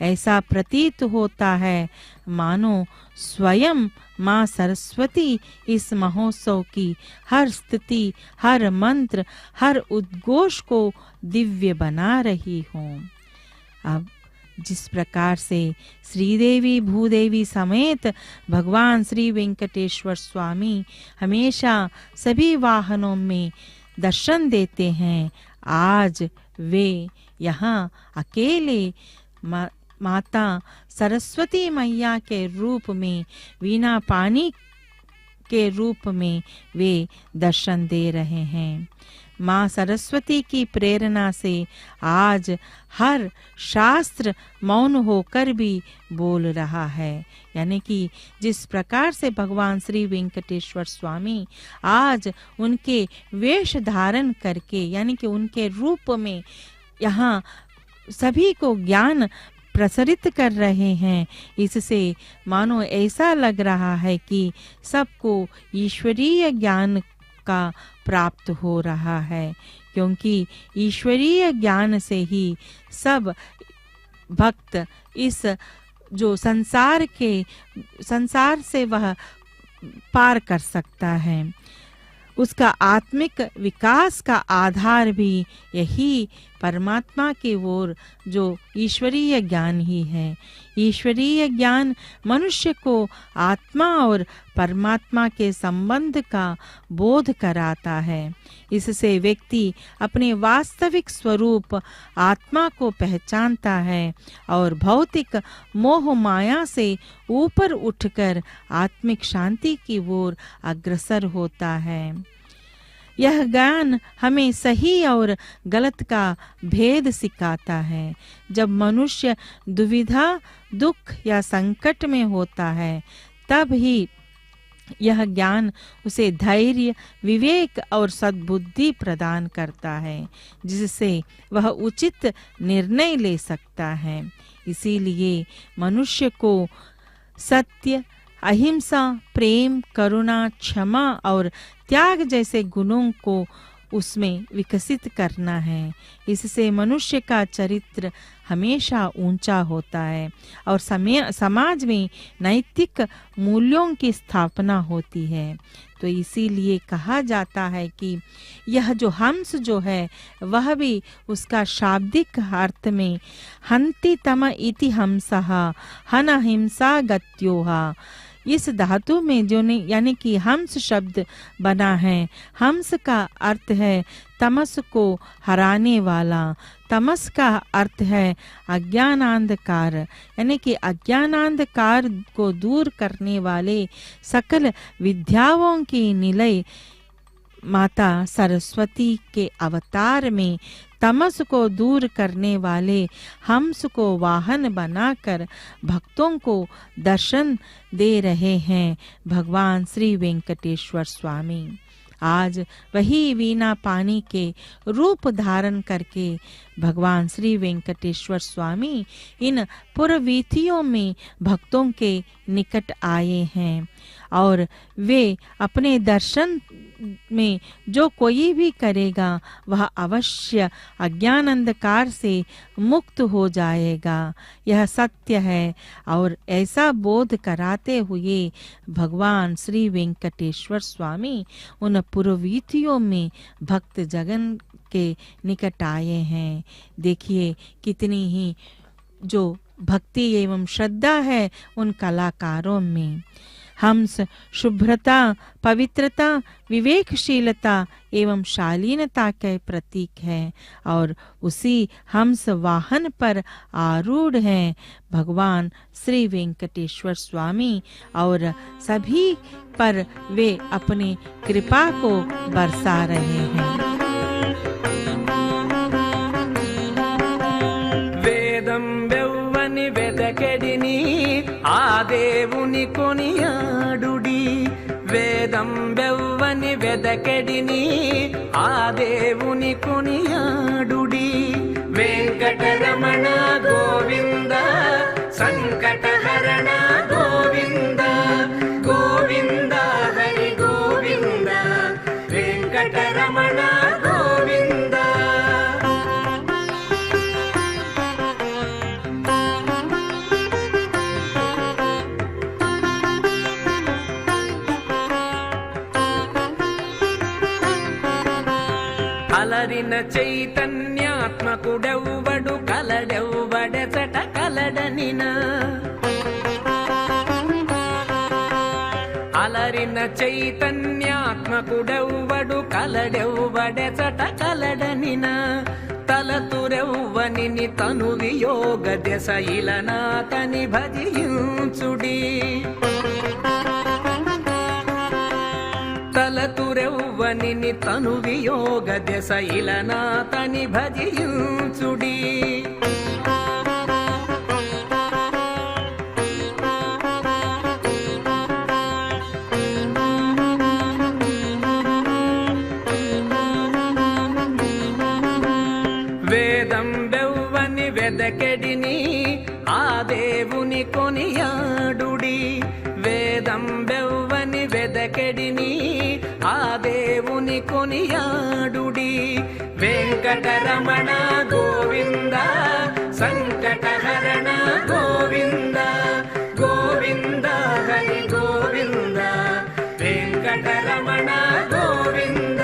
ऐसा प्रतीत होता है मानो स्वयं माँ सरस्वती इस महोत्सव की हर स्थिति, हर मंत्र, हर उद्घोष को दिव्य बना रही हों। अब जिस प्रकार से श्रीदेवी भूदेवी समेत भगवान श्री वेंकटेश्वर स्वामी हमेशा सभी वाहनों में दर्शन देते हैं, आज वे यहाँ अकेले माता सरस्वती मैया के रूप में, वीणा पानी के रूप में वे दर्शन दे रहे हैं। माँ सरस्वती की प्रेरणा से आज हर शास्त्र मौन होकर भी बोल रहा है, यानी कि जिस प्रकार से भगवान श्री वेंकटेश्वर स्वामी आज उनके वेश धारण करके, यानी कि उनके रूप में यहाँ सभी को ज्ञान प्रसरित कर रहे हैं, इससे मानो ऐसा लग रहा है कि सबको ईश्वरीय ज्ञान का प्राप्त हो रहा है, क्योंकि ईश्वरीय ज्ञान से ही सब भक्त इस जो संसार से वह पार कर सकता है। उसका आत्मिक विकास का आधार भी यही परमात्मा की ओर जो ईश्वरीय ज्ञान ही है। ईश्वरीय ज्ञान मनुष्य को आत्मा और परमात्मा के संबंध का बोध कराता है। इससे व्यक्ति अपने वास्तविक स्वरूप आत्मा को पहचानता है और भौतिक मोह माया से ऊपर उठकर आत्मिक शांति की ओर अग्रसर होता है। यह ज्ञान हमें सही और गलत का भेद सिखाता है। जब मनुष्य दुविधा, दुख या संकट में होता है, तब ही यह ज्ञान उसे धैर्य, विवेक और सद्बुद्धि प्रदान करता है, जिससे वह उचित निर्णय ले सकता है। इसीलिए मनुष्य को सत्य, अहिंसा, प्रेम, करुणा, क्षमा और त्याग जैसे गुणों को उसमें विकसित करना है। इससे मनुष्य का चरित्र हमेशा ऊंचा होता है और समाज में नैतिक मूल्यों की स्थापना होती है। तो इसीलिए कहा जाता है कि यह जो हंस जो है वह भी उसका शाब्दिक अर्थ में हंति तम इति हंसः हन हिंसा गत्योहा, इस धातु में जो यानी कि हंस शब्द बना है, हंस का अर्थ है तमस को हराने वाला, तमस का अर्थ है अज्ञानांधकार, यानी कि अज्ञानांधकार को दूर करने वाले सकल विद्याओं की निलय माता सरस्वती के अवतार में तमस को दूर करने वाले हंस को वाहन बनाकर भक्तों को दर्शन दे रहे हैं भगवान श्री वेंकटेश्वर स्वामी। आज वही वीणा पानी के रूप धारण करके भगवान श्री वेंकटेश्वर स्वामी इन पुरवीथियों में भक्तों के निकट आए हैं और वे अपने दर्शन में जो कोई भी करेगा वह अवश्य अज्ञान अंधकार से मुक्त हो जाएगा। यह सत्य है और ऐसा बोध कराते हुए भगवान श्री वेंकटेश्वर स्वामी उन पुरवीथियों में भक्त जगन के निकट आए हैं। देखिए कितनी ही जो भक्ति एवं श्रद्धा है उन कलाकारों में। हंस शुभ्रता, पवित्रता, विवेकशीलता एवं शालीनता के प्रतीक है और उसी हंस वाहन पर आरूढ़ हैं भगवान श्री वेंकटेश्वर स्वामी और सभी पर वे अपनी कृपा को बरसा रहे हैं। వెదకెడిని ఆ దేవుని కొనియాడుడి, వేదం బెవ్వని వెదకెడిని ఆ దేవుని కొనియాడుడి. వెంకటరమణ గోవింద సంకటహరణ గోవింద, గోవింద హరి గోవింద వెంకటరమణ గోవింద. అలరిన చైతన్యాత్మకుడెవ్వడు కలడెవ్వడెచట కలడనిన, అలరిన చైతన్యాత్మకుడెవ్వడు కలడెవ్వడెచట కలడనిన, తలతురెవ్వనిని తను వియోగ దశ ఇలనాతని భజించుడి. తలతురెవ్వనిని తను వియోగ దశ ఇలనాతని భజించుడి. వేదం బెవ్వని వెదకెడిని ఆ దేవుని కొనియాడుడి, వేదం బెవ్వని వెదకెడిని ఆ దేవుని కొనియాడుడి. వెంకటరమణ గోవింద సంకటహరణ గోవింద, గోవింద హరి గోవింద వెంకటరమణ గోవింద.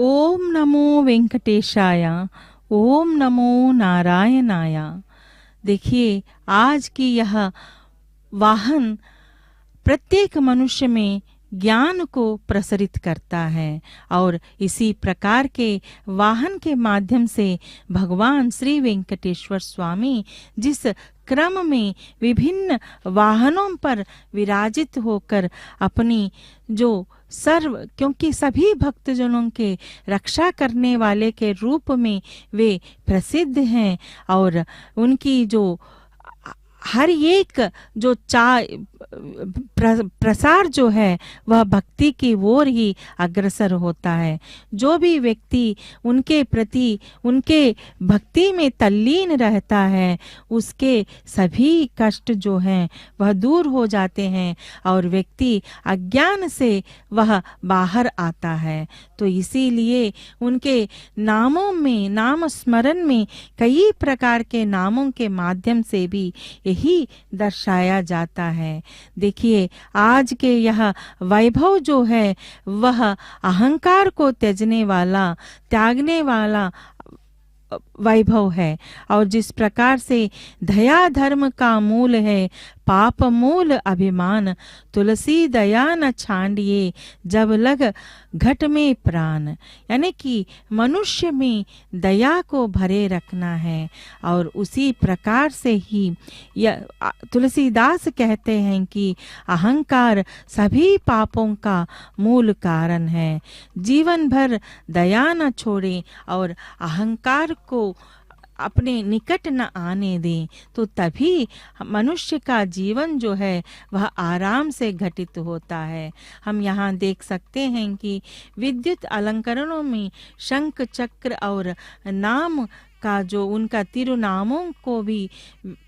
ओम नमो वेंकटेशाय, ओम नमो नारायणाय। देखिए आज की यह वाहन प्रत्येक मनुष्य में ज्ञान को प्रसरित करता है और इसी प्रकार के वाहन के माध्यम से भगवान श्री वेंकटेश्वर स्वामी जिस क्रम में विभिन्न वाहनों पर विराजित होकर अपनी जो सर्व, क्योंकि सभी भक्तजनों के रक्षा करने वाले के रूप में वे प्रसिद्ध हैं और उनकी जो हर एक जो प्रसार जो है वह भक्ति की ओर ही अग्रसर होता है। जो भी व्यक्ति उनके प्रति उनके भक्ति में तल्लीन रहता है उसके सभी कष्ट जो हैं वह दूर हो जाते हैं और व्यक्ति अज्ञान से वह बाहर आता है। तो इसीलिए उनके नामों में, नाम स्मरण में कई प्रकार के नामों के माध्यम से भी यही दर्शाया जाता है। देखिए आज के यह वैभव जो है वह अहंकार को त्यागने वाला वैभव है और जिस प्रकार से दया धर्म का मूल है, पाप मूल अभिमान, तुलसी दया न छांडिए, जब लग घट में प्राण। यानी कि मनुष्य में दया को भरे रखना है, और उसी प्रकार से ही तुलसीदास कहते हैं कि अहंकार सभी पापों का मूल कारण है। जीवन भर दया न छोड़ें और अहंकार को अपने निकट न आने दें, तो तभी मनुष्य का जीवन जो है वह आराम से घटित होता है। हम यहाँ देख सकते हैं कि विद्युत अलंकरणों में शंख चक्र और नाम का जो उनका तिरुनामों को भी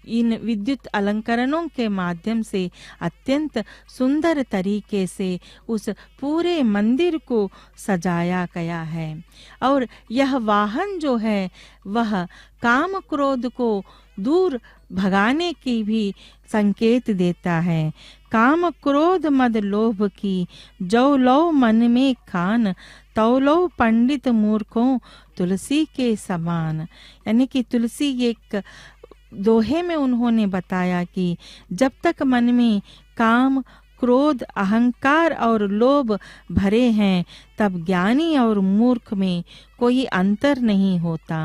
इन विद्युत अलंकरणों के माध्यम से अत्यंत सुंदर तरीके से उस पूरे मंदिर को सजाया गया है। और यह वाहन जो है वह काम क्रोध को दूर भगाने की भी संकेत देता है। काम क्रोध मद लोभ की, जो लो मन में खान, तो लो पंडित मूर्खों तुलसी के समान। यानी कि तुलसी एक दोहे में उन्होंने बताया कि जब तक मन में काम क्रोध अहंकार और लोभ भरे हैं, तब ज्ञानी और मूर्ख में कोई अंतर नहीं होता।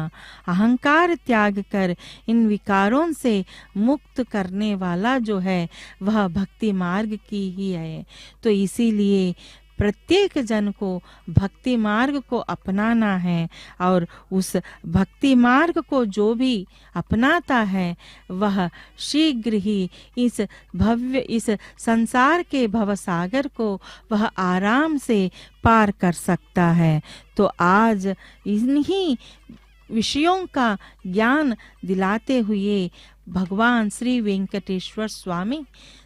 अहंकार त्याग कर इन विकारों से मुक्त करने वाला जो है वह भक्ति मार्ग की ही है। तो इसीलिए प्रत्येक जन को भक्ति मार्ग को अपनाना है, और उस भक्ति मार्ग को जो भी अपनाता है वह शीघ्र ही इस संसार के भवसागर को वह आराम से पार कर सकता है। तो आज इन्हीं विषयों का ज्ञान दिलाते हुए भगवान श्री वेंकटेश्वर स्वामी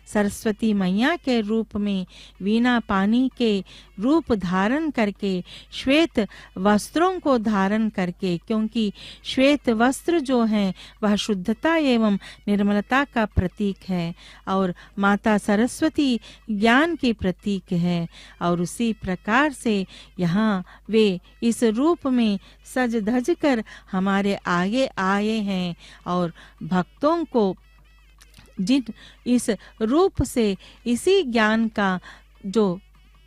सरस्वती मैया के रूप में वीणा पानी के रूप धारण करके श्वेत वस्त्रों को धारण करके, क्योंकि श्वेत वस्त्र जो हैं वह शुद्धता एवं निर्मलता का प्रतीक है, और माता सरस्वती ज्ञान की प्रतीक है। और उसी प्रकार से यहाँ वे इस रूप में सज धज कर हमारे आगे आए हैं, और भक्तों को जिन इस रूप से इसी ज्ञान का जो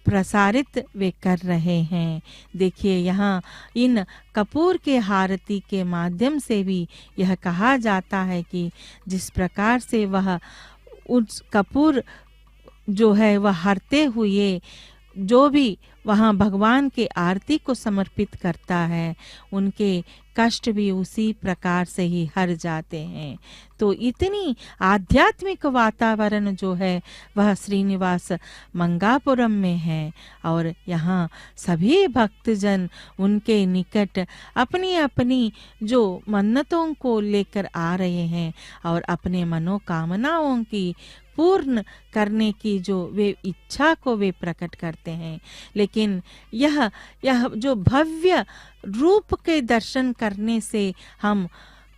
प्रसारित वे कर रहे हैं। देखिए यहाँ इन कपूर के हारती के माध्यम से भी यह कहा जाता है कि जिस प्रकार से वह उस कपूर जो है वह हरते हुए जो भी वहाँ भगवान के आरती को समर्पित करता है, उनके कष्ट भी उसी प्रकार से ही हर जाते हैं। तो इतनी आध्यात्मिक वातावरण जो है वह श्रीनिवास मंगापुरम में है, और यहाँ सभी भक्तजन उनके निकट अपनी अपनी जो मन्नतों को लेकर आ रहे हैं, और अपने मनोकामनाओं की पूर्ण करने की जो वे इच्छा को वे प्रकट करते हैं। लेकिन यह जो भव्य रूप के दर्शन करने से हम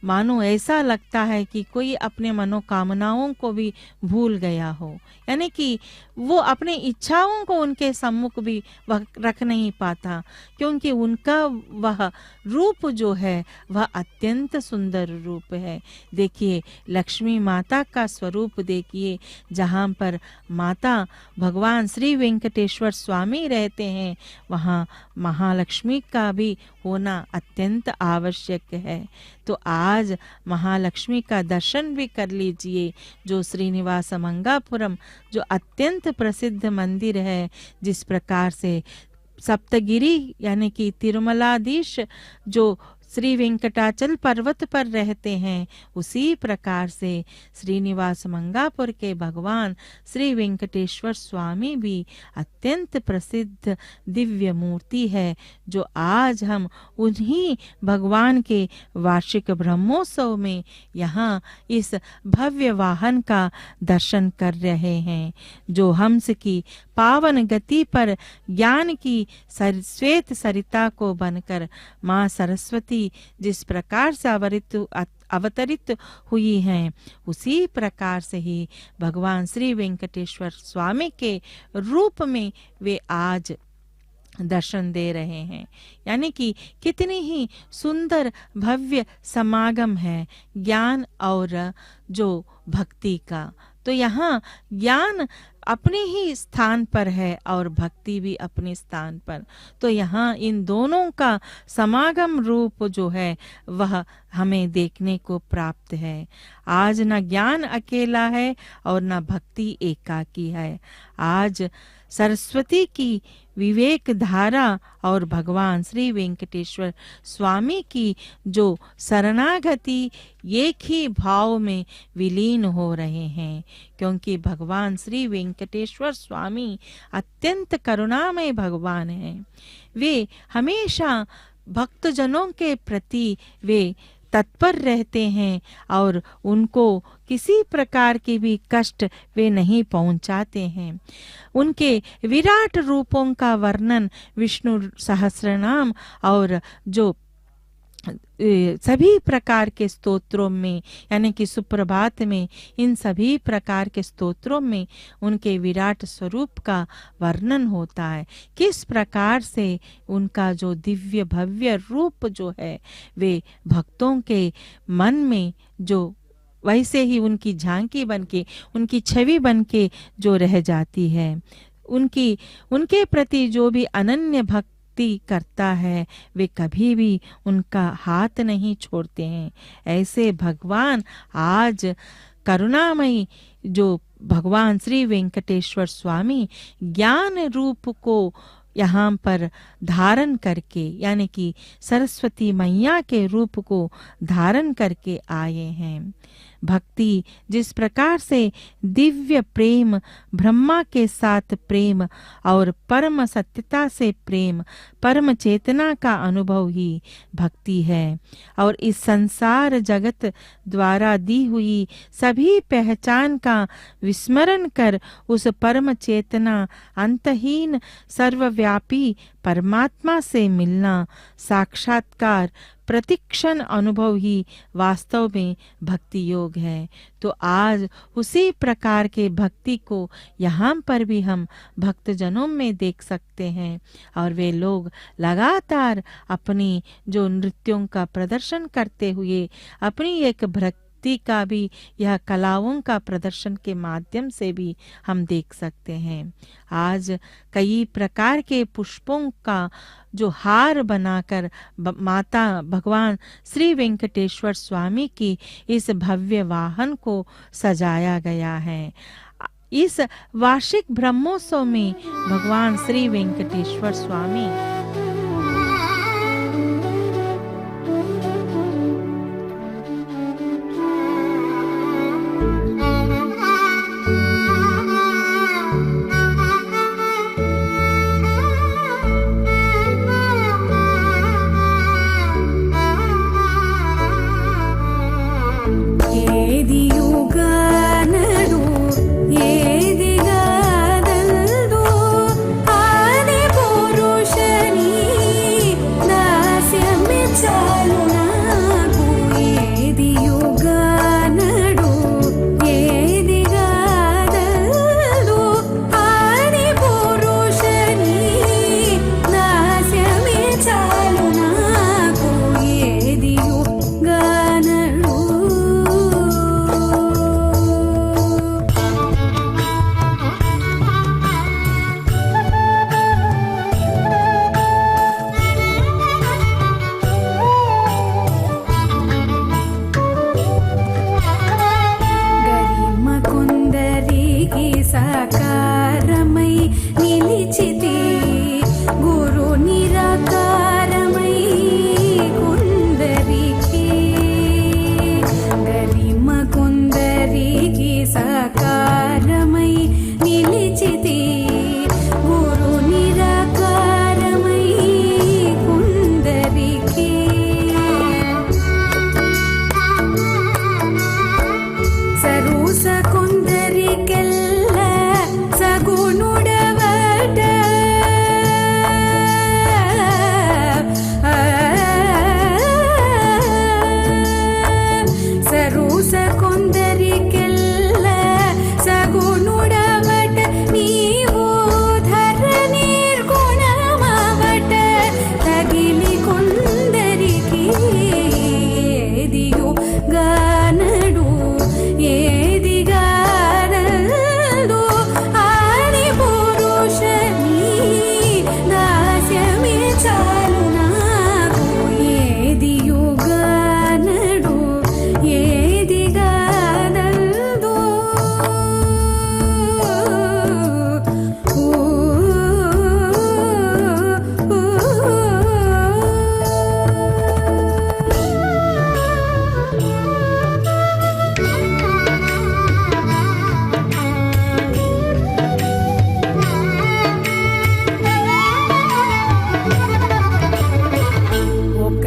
मानो ऐसा लगता है कि कोई अपने मनोकामनाओं को भी भूल गया हो, यानी कि वो अपने इच्छाओं को उनके सम्मुख भी वह रख नहीं पाता, क्योंकि उनका वह रूप जो है वह अत्यंत सुंदर रूप है। देखिए लक्ष्मी माता का स्वरूप देखिए, जहाँ पर माता भगवान श्री वेंकटेश्वर स्वामी रहते हैं, वहाँ महालक्ष्मी का भी होना अत्यंत आवश्यक है। तो आज महालक्ष्मी का दर्शन भी कर लीजिए, जो श्रीनिवास मंगापुरम जो अत्यंत प्रसिद्ध मंदिर है। जिस प्रकार से सप्तगिरी यानी कि तिरुमलाधीश जो श्री वेंकटाचल पर्वत पर रहते हैं, उसी प्रकार से श्रीनिवास मंगापुर के भगवान श्री वेंकटेश्वर स्वामी भी अत्यंत प्रसिद्ध दिव्य मूर्ति है, जो आज हम उन्हीं भगवान के वार्षिक ब्रह्मोत्सव में यहाँ इस भव्य वाहन का दर्शन कर रहे हैं, जो हंस की पावन गति पर ज्ञान की श्वेत सरिता को बनकर माँ सरस्वती जिस प्रकार से अवतरित हुई हैं, उसी प्रकार से ही भगवान श्री वेंकटेश्वर स्वामी के रूप में वे आज दर्शन दे रहे हैं। यानी कि कितनी ही सुंदर भव्य समागम है ज्ञान और जो भक्ति का। तो यहाँ ज्ञान अपने ही स्थान पर है और भक्ति भी अपने स्थान पर। तो यहाँ इन दोनों का समागम रूप जो है वह हमें देखने को प्राप्त है। आज न ज्ञान अकेला है और न भक्ति एकाकी है। आज सरस्वती की विवेक धारा और भगवान श्री वेंकटेश्वर स्वामी की जो शरणागति एक ही भाव में विलीन हो रहे हैं, क्योंकि भगवान श्री वेंकटेश्वर स्वामी अत्यंत करुणामय भगवान हैं। वे हमेशा भक्तजनों के प्रति वे तत्पर रहते हैं और उनको किसी प्रकार के भी कष्ट वे नहीं पहुंचाते हैं। उनके विराट रूपों का वर्णन विष्णु सहस्रनाम और जो सभी प्रकार के स्तोत्रों में, यानी कि सुप्रभात में, इन सभी प्रकार के स्तोत्रों में उनके विराट स्वरूप का वर्णन होता है। किस प्रकार से उनका जो दिव्य भव्य रूप जो है वे भक्तों के मन में जो वैसे ही उनकी झांकी बनके, उनकी छवि बनके जो रह जाती है। उनके प्रति जो भी अनन्य भक्ति करता है वे कभी भी उनका हाथ नहीं छोड़ते हैं। ऐसे भगवान आज करुणामयी जो भगवान श्री वेंकटेश्वर स्वामी ज्ञान रूप को यहाँ पर धारण करके, यानी कि सरस्वती मैया के रूप को धारण करके आए हैं। भक्ति जिस प्रकार से दिव्य प्रेम, ब्रह्मा के साथ प्रेम और परम सत्यता से प्रेम, परम चेतना का अनुभव ही भक्ति है। और इस संसार जगत द्वारा दी हुई सभी पहचान का विस्मरण कर उस परम चेतना अंतहीन सर्वव्यापी परमात्मा से मिलना, साक्षात्कार, प्रतिक्षण अनुभव ही वास्तव में भक्ति योग है। तो आज उसी प्रकार के भक्ति को यहाँ पर भी हम भक्तजनों में देख सकते हैं। और वे लोग लगातार अपनी जो नृत्यों का प्रदर्शन करते हुए अपनी एक भक्ति का भी यह कलाओं का प्रदर्शन के माध्यम से भी हम देख सकते हैं। आज कई प्रकार के पुष्पों का जो हार बनाकर माता भगवान श्री वेंकटेश्वर स्वामी की इस भव्य वाहन को सजाया गया है। इस वार्षिक ब्रह्मोत्सव में भगवान श्री वेंकटेश्वर स्वामी ఏదిగానడు ఏదిగాదల్దు ఆది పురుషని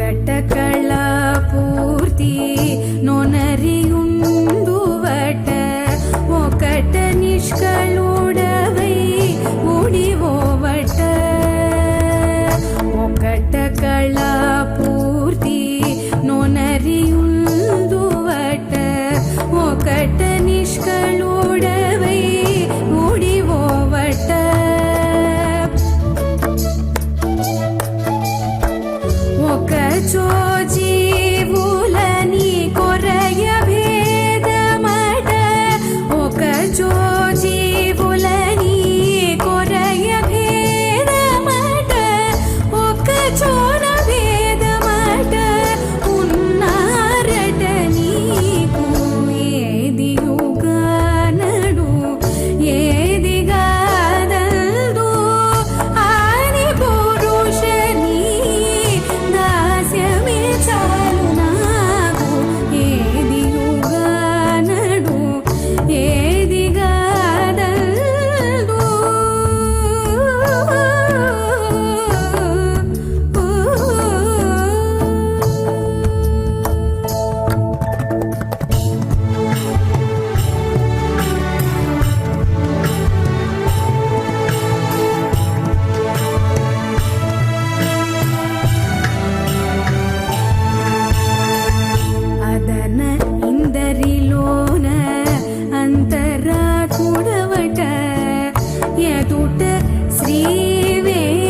ఒకటకళ పూర్తి నొనరియుందువట ఒకట నిష్కళుడవై ఉడివోవట ఒకటకళ పూర్తి నొనరియుందువట ఒకట నిష్కళుడవై ఉడివోవట ఒక జీవులని కొరయ భేదమట ఒక జీవులని కొరయ భేదమట ఒక చోర భేదమట ఉన్నారట నీకు ఏది యుగానడు ఏది గాదల్దు ఆని పురుషని దాస్యమే చాలు నాకు ఏది యుగానడు ఏది గాదల్దు అదన ఇందరిలోన అంతరాత్ముడవట ఎదుట శ్రీ వెంకటేశుడవట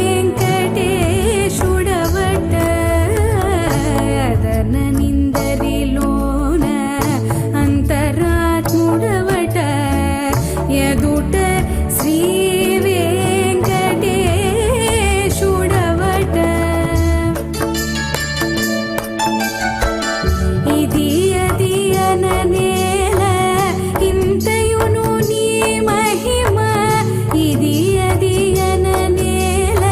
అదన నిందరిలోన అంతరాత్ముడవట ఎదుట శ్రీ వెంకటేశుడవట ఇది అది అననేల ఇంతయును నీ మహిమ ఇది అది అననేల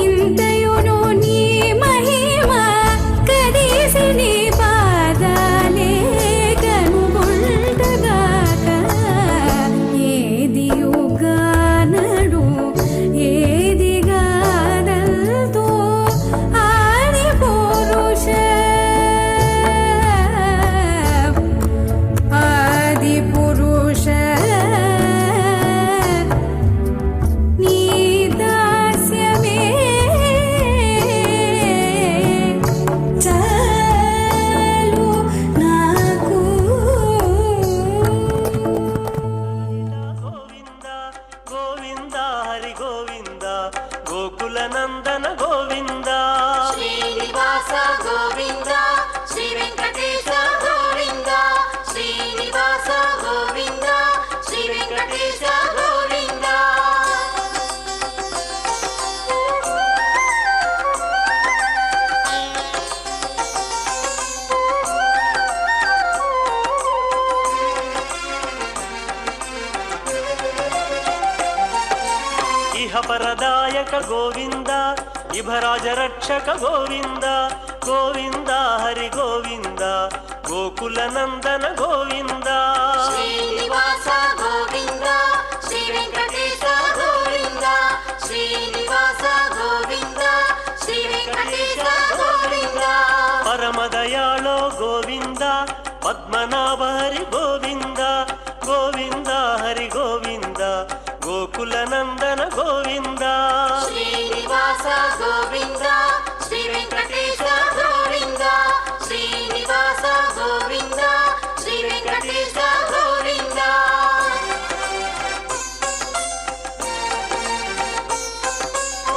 ఇంతయును నీ మహిమ కదీసి నీ పాదాలే కనుగొంటగాక ఏది యుగానడు ఏది గాదల్తో ఆది పురుష ఆది పురుష నీ దాస్యమే చాలు నాకు గోవింద గోవింద హరి గోవింద గోకుల నందన గోవింద శ్రీనివాస గోవింద శ్రీ వెంకటేశ గోవింద శ్రీనివాస గోవింద శ్రీ వెంకటేశ గోవింద ఇహ పరదాయక గోవింద ఇభరాజ రక్షక గోవింద గోవింద హరి గోవింద గోకుల నందన గోవింద శ్రీనివాస గోవింద శ్రీ వెంకటేశ గోవింద శ్రీనివాస గోవింద శ్రీ వెంకటేశ గోవింద పరమదయాళో గోవింద పద్మనాభ హరి గోవింద గోవింద హరి గోవింద గోకుల నందన గోవింద శ్రీనివాస గోవింద శ్రీ వెంకటేశ గోవింద శ్రీనివాస గోవింద శ్రీ వెంకటేశ గోవింద ఆ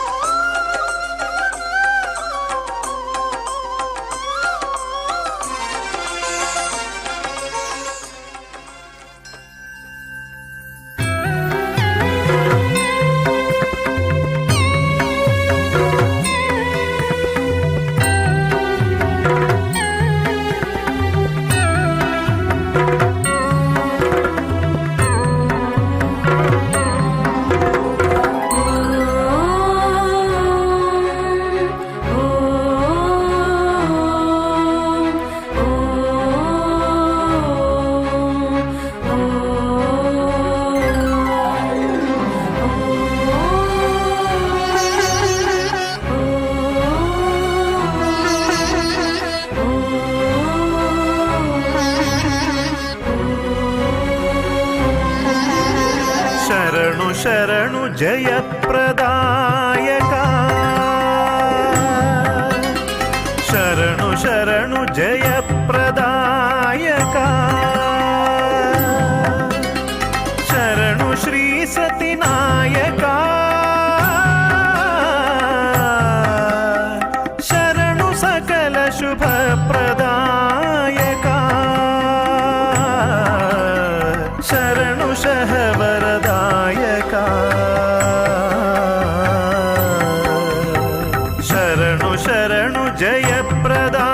शरणु जयप्रदायका शरणु शरणु जयप्रदायका शरणु श्री सतिनायका शरणु सकल शुभप्रदायका शरणु शहवरदायका शरणु शरणु जयप्रदायका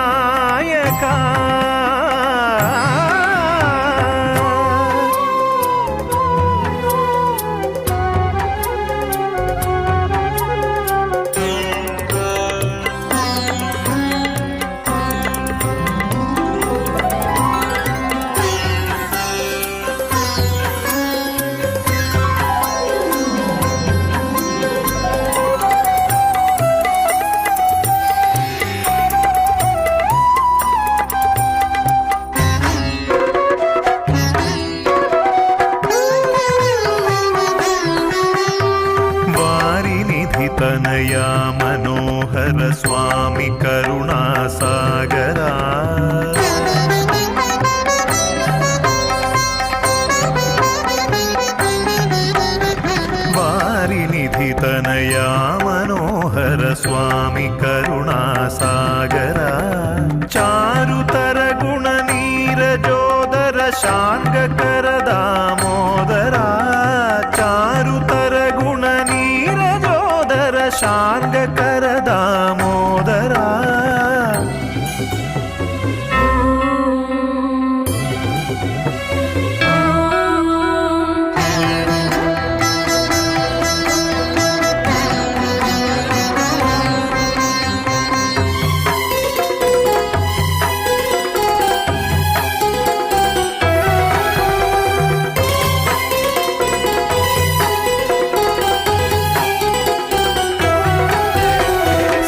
तनया मनोहर स्वामी करुणासागरा वारिनिधि तनया मनोहर स्वामी करुणासागरा चारुतर गुण नीरजोदर शार्ङ्ग कर दामोदरा चारुतर गुण शार्ङ्ग कर दामोदरा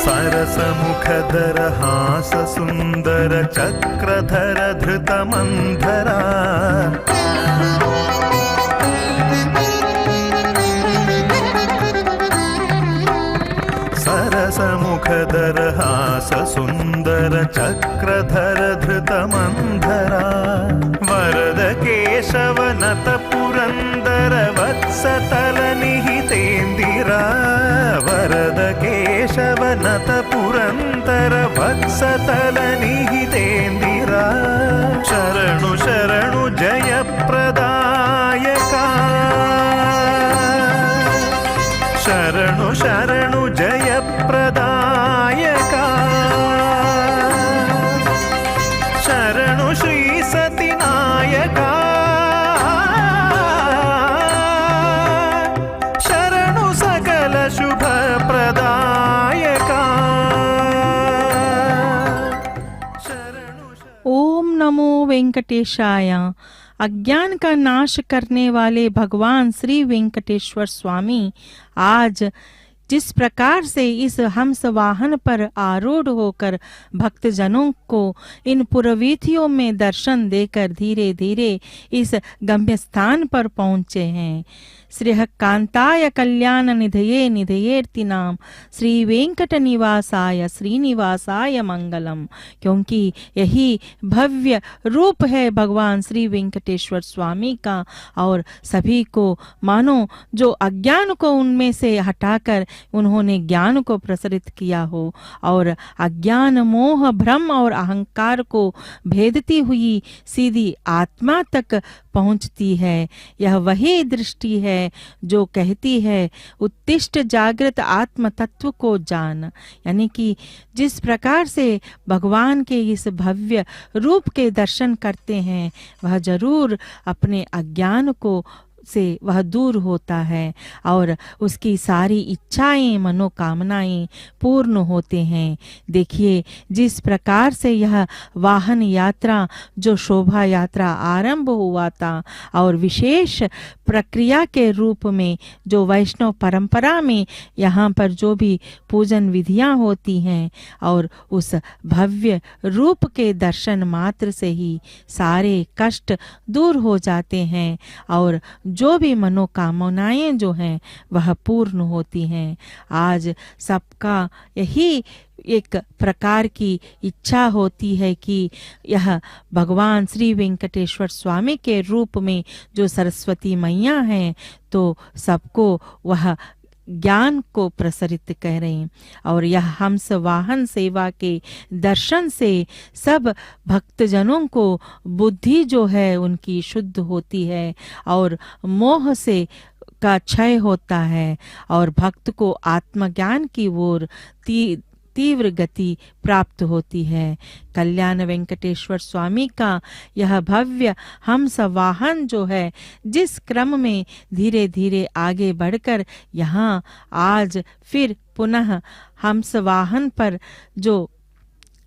सरसमुखधर हास सुंदर चक्रधर धृतमन्धरा सरसमुखधर हास सुंदर चक्रधर धृतमन्धरा वरद केशव नत पुरंदर वत्सतल निहितेन्दिरा वरद केशव नत पुरंदर वत्सतल निहितेन्दिरा शरणु शरणु जयप्रदायका शरणु शरणु जयप्रदायका शरणु श्री सतिनायका शरणु सकल शुभप्रदायका ओम नमो वेंकटेशाय। अज्ञान का नाश करने वाले भगवान श्री वेंकटेश्वर स्वामी आज जिस प्रकार से इस हंस वाहन पर आरूढ़ होकर भक्तजनों को इन पुरवीथियों में दर्शन देकर धीरे धीरे इस गम्य स्थान पर पहुँचे हैं। श्रीः कांताय कल्याण निधये निधयेर्ति नाम श्री वेंकट निवासाय श्रीनिवासाय मंगलम। क्योंकि यही भव्य रूप है भगवान श्री वेंकटेश्वर स्वामी का और सभी को मानो जो अज्ञान को उनमें से हटाकर उन्होंने ज्ञान को प्रसरित किया हो और अज्ञान मोह भ्रम और अहंकार को भेदती हुई सीधी आत्मा तक पहुंचती है। यह वही दृष्टि है जो कहती है उत्तिष्ठ जागृत आत्म तत्व को जान। यानी कि जिस प्रकार से भगवान के इस भव्य रूप के दर्शन करते हैं वह जरूर अपने अज्ञान को से वह दूर होता है और उसकी सारी इच्छाएं मनोकामनाएं पूर्ण होते हैं। देखिए जिस प्रकार से यह वाहन यात्रा जो शोभा यात्रा आरंभ हुआ था और विशेष प्रक्रिया के रूप में जो वैष्णव परंपरा में यहाँ पर जो भी पूजन विधियां होती हैं और उस भव्य रूप के दर्शन मात्र से ही सारे कष्ट दूर हो जाते हैं और जो भी मनोकामनाएं जो हैं वह पूर्ण होती हैं। आज सबका यही एक प्रकार की इच्छा होती है कि यह भगवान श्री वेंकटेश्वर स्वामी के रूप में जो सरस्वती मैया हैं तो सबको वह ज्ञान को प्रसरित करें। और यह हंस वाहन सेवा के दर्शन से सब भक्तजनों को बुद्धि जो है उनकी शुद्ध होती है और मोह से का क्षय होता है और भक्त को आत्मज्ञान की ओर तीव्र गति प्राप्त होती है। कल्याण वेंकटेश्वर स्वामी का यह भव्य हंस वाहन जो है जिस क्रम में धीरे धीरे आगे बढ़कर यहाँ आज फिर पुनः हंस वाहन पर जो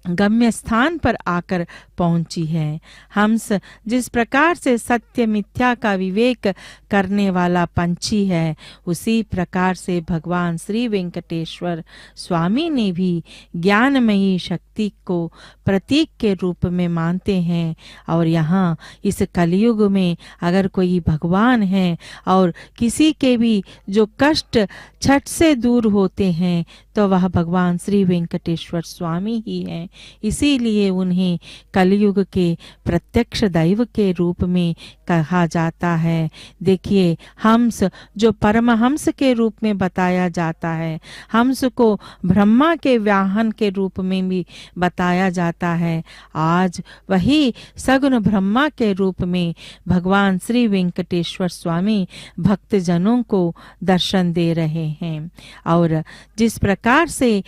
गम्य स्थान पर आकर पहुंची है। हंस जिस प्रकार से सत्य मिथ्या का विवेक करने वाला पंछी है उसी प्रकार से भगवान श्री वेंकटेश्वर स्वामी ने भी ज्ञानमयी शक्ति को प्रतीक के रूप में मानते हैं। और यहाँ इस कलयुग में अगर कोई भगवान है और किसी के भी जो कष्ट छठ से दूर होते हैं तो वह भगवान श्री वेंकटेश्वर स्वामी ही हैं। इसीलिए उन्हें कलयुग के प्रत्यक्ष दैव के रूप में कहा जाता है। देखिए हंस जो परमहंस के रूप में बताया जाता है, हंस को ब्रह्मा के वाहन के रूप में भी बताया जाता है, आज वही सगुण ब्रह्मा के रूप में भगवान श्री वेंकटेश्वर स्वामी भक्तजनों को दर्शन दे रहे हैं। और जिस प्रकार से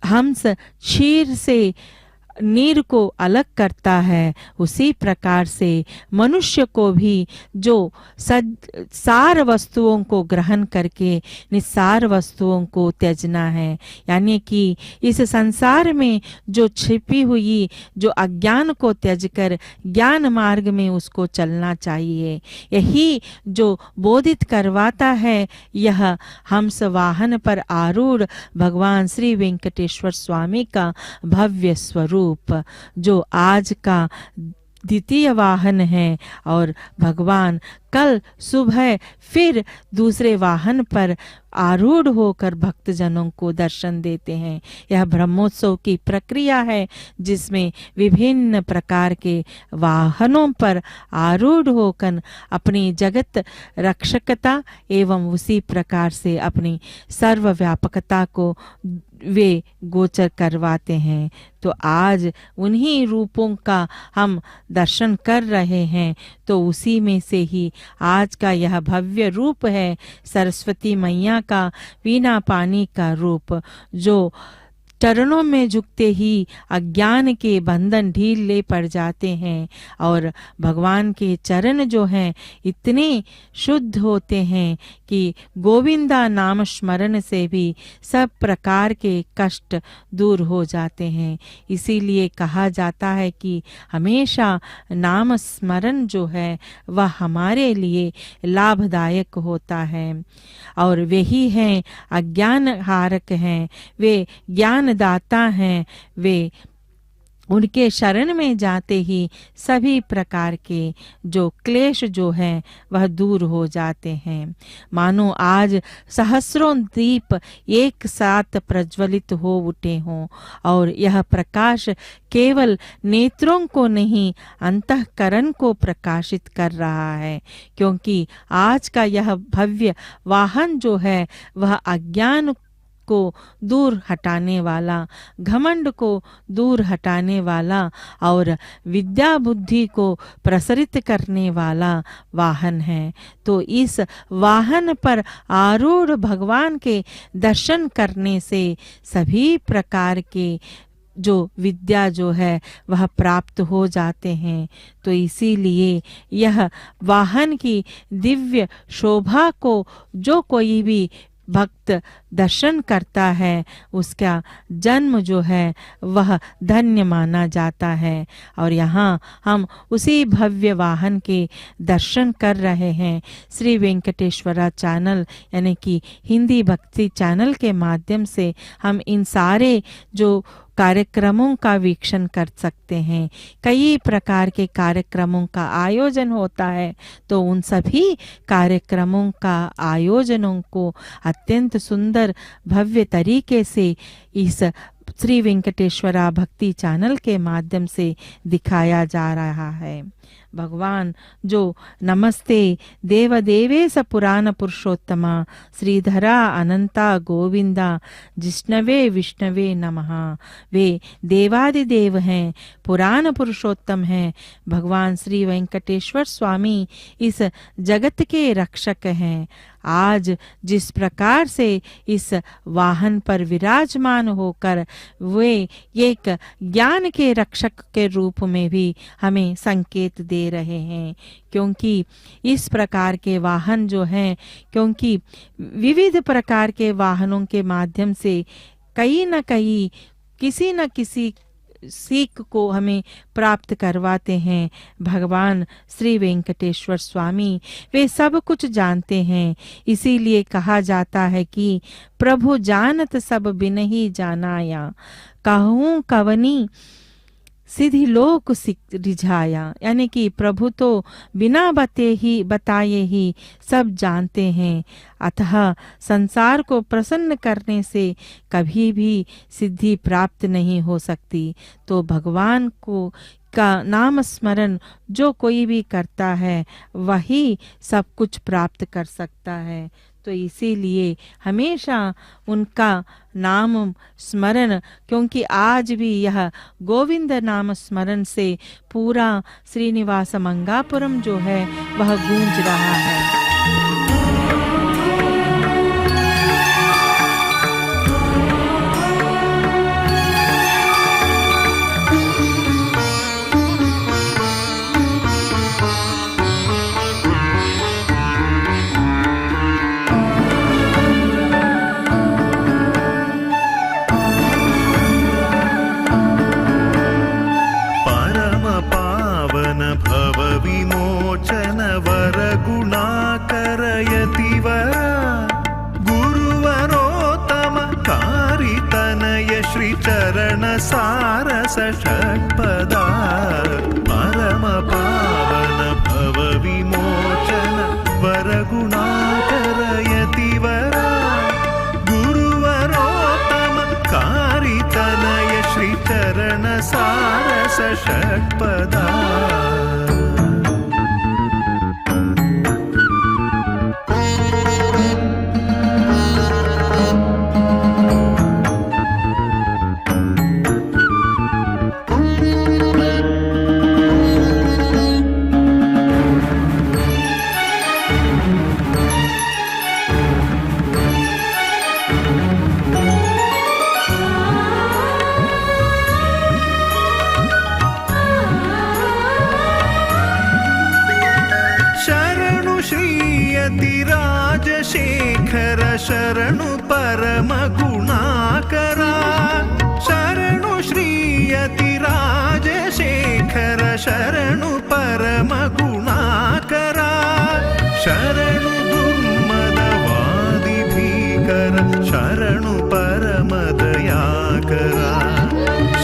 हंस क्षीर से नीर को अलग करता है उसी प्रकार से मनुष्य को भी जो सार वस्तुओं को ग्रहण करके निस्सार वस्तुओं को त्याजना है। यानी कि इस संसार में जो छिपी हुई जो अज्ञान को त्याज कर ज्ञान मार्ग में उसको चलना चाहिए। यही जो बोधित करवाता है यह हंस वाहन पर आरूढ़ भगवान श्री वेंकटेश्वर स्वामी का भव्य स्वरूप जो आज का द्वितीय वाहन है। और भगवान कल सुबह फिर दूसरे वाहन पर आरूढ़ होकर भक्तजनों को दर्शन देते हैं। यह ब्रह्मोत्सव की प्रक्रिया है जिसमें विभिन्न प्रकार के वाहनों पर आरूढ़ होकर अपनी जगत रक्षकता एवं उसी प्रकार से अपनी सर्वव्यापकता को वे गोचर करवाते हैं। तो आज उन्हीं रूपों का हम दर्शन कर रहे हैं। तो उसी में से ही आज का यह भव्य रूप है सरस्वती मैया का वीणा पानी का रूप, जो चरणों में झुकते ही अज्ञान के बंधन ढीले पड़ जाते हैं और भगवान के चरण जो हैं इतने शुद्ध होते हैं कि गोविंदा नाम स्मरण से भी सब प्रकार के कष्ट दूर हो जाते हैं। इसीलिए कहा जाता है कि हमेशा नाम स्मरण जो है वह हमारे लिए लाभदायक होता है। और वही हैं अज्ञान हारक हैं, वे ज्ञान दाता हैं, वे उनके शरण में जाते ही सभी प्रकार के जो क्लेश जो हैं वह दूर हो जाते हैं। मानो आज सहस्रों दीप एक साथ प्रज्वलित हो उठे हों और यह प्रकाश केवल नेत्रों को नहीं अंतःकरण को प्रकाशित कर रहा है, क्योंकि आज का यह भव्य वाहन जो है वह अज्ञान को दूर हटाने वाला, घमंड को दूर हटाने वाला और विद्या बुद्धि को प्रसरित करने वाला वाहन है। तो इस वाहन पर आरूढ़ भगवान के दर्शन करने से सभी प्रकार के जो विद्या जो है वह प्राप्त हो जाते हैं। तो इसीलिए यह वाहन की दिव्य शोभा को जो कोई भी भक्त दर्शन करता है उसका जन्म जो है वह धन्य माना जाता है। और यहाँ हम उसी भव्य वाहन के दर्शन कर रहे हैं। श्री वेंकटेश्वरा चैनल यानी कि हिंदी भक्ति चैनल के माध्यम से हम इन सारे जो कार्यक्रमों का वीक्षण कर सकते हैं। कई प्रकार के कार्यक्रमों का आयोजन होता है, तो उन सभी कार्यक्रमों का आयोजनों को अत्यंत सुंदर भव्य तरीके से इस श्री वेंकटेश्वरा भक्ति चैनल के माध्यम से दिखाया जा रहा है। भगवान जो नमस्ते देवदेवेश पुराण पुरुषोत्तमा श्रीधरा अनंता गोविंदा जिष्णवे विष्णवे नमः, वे देवादिदेव हैं, पुराण पुरुषोत्तम हैं। भगवान श्री वेंकटेश्वर स्वामी इस जगत के रक्षक हैं। आज जिस प्रकार से इस वाहन पर विराजमान होकर वे एक ज्ञान के रक्षक के रूप में भी हमें संकेत दे रहे हैं, क्योंकि इस प्रकार के वाहन जो हैं, क्योंकि विविध प्रकार के वाहनों के माध्यम से कहीं न कहीं किसी न किसी सीख को हमें प्राप्त करवाते हैं। भगवान श्री वेंकटेश्वर स्वामी वे सब कुछ जानते हैं। इसीलिए कहा जाता है कि प्रभु जानत सब बिन ही जानाया, कहूँ कवनी सीधी लोक रिझाया। यानी कि प्रभु तो बिना बताए ही सब जानते हैं, अतः संसार को प्रसन्न करने से कभी भी सिद्धि प्राप्त नहीं हो सकती। तो भगवान को का नाम स्मरण जो कोई भी करता है वही सब कुछ प्राप्त कर सकता है। तो इसीलिए हमेशा उनका नाम स्मरण, क्योंकि आज भी यह गोविंद नाम स्मरण से पूरा श्रीनिवास मंगापुरम जो है वह गूंज रहा है। सारस षट्पदा परम पावन भव विमोचन वर गुणाकर यतिवरा गुरुवरोत्तम कारितनय श्री चरण सारस षट्पदा। शेखर शरणु परम गुणाकरा, शरणु श्रीयतिराज शेखर शरणु परम गुणाकरा, शरणु दुर्मदवादि भीकर शरणु परम दयाकरा,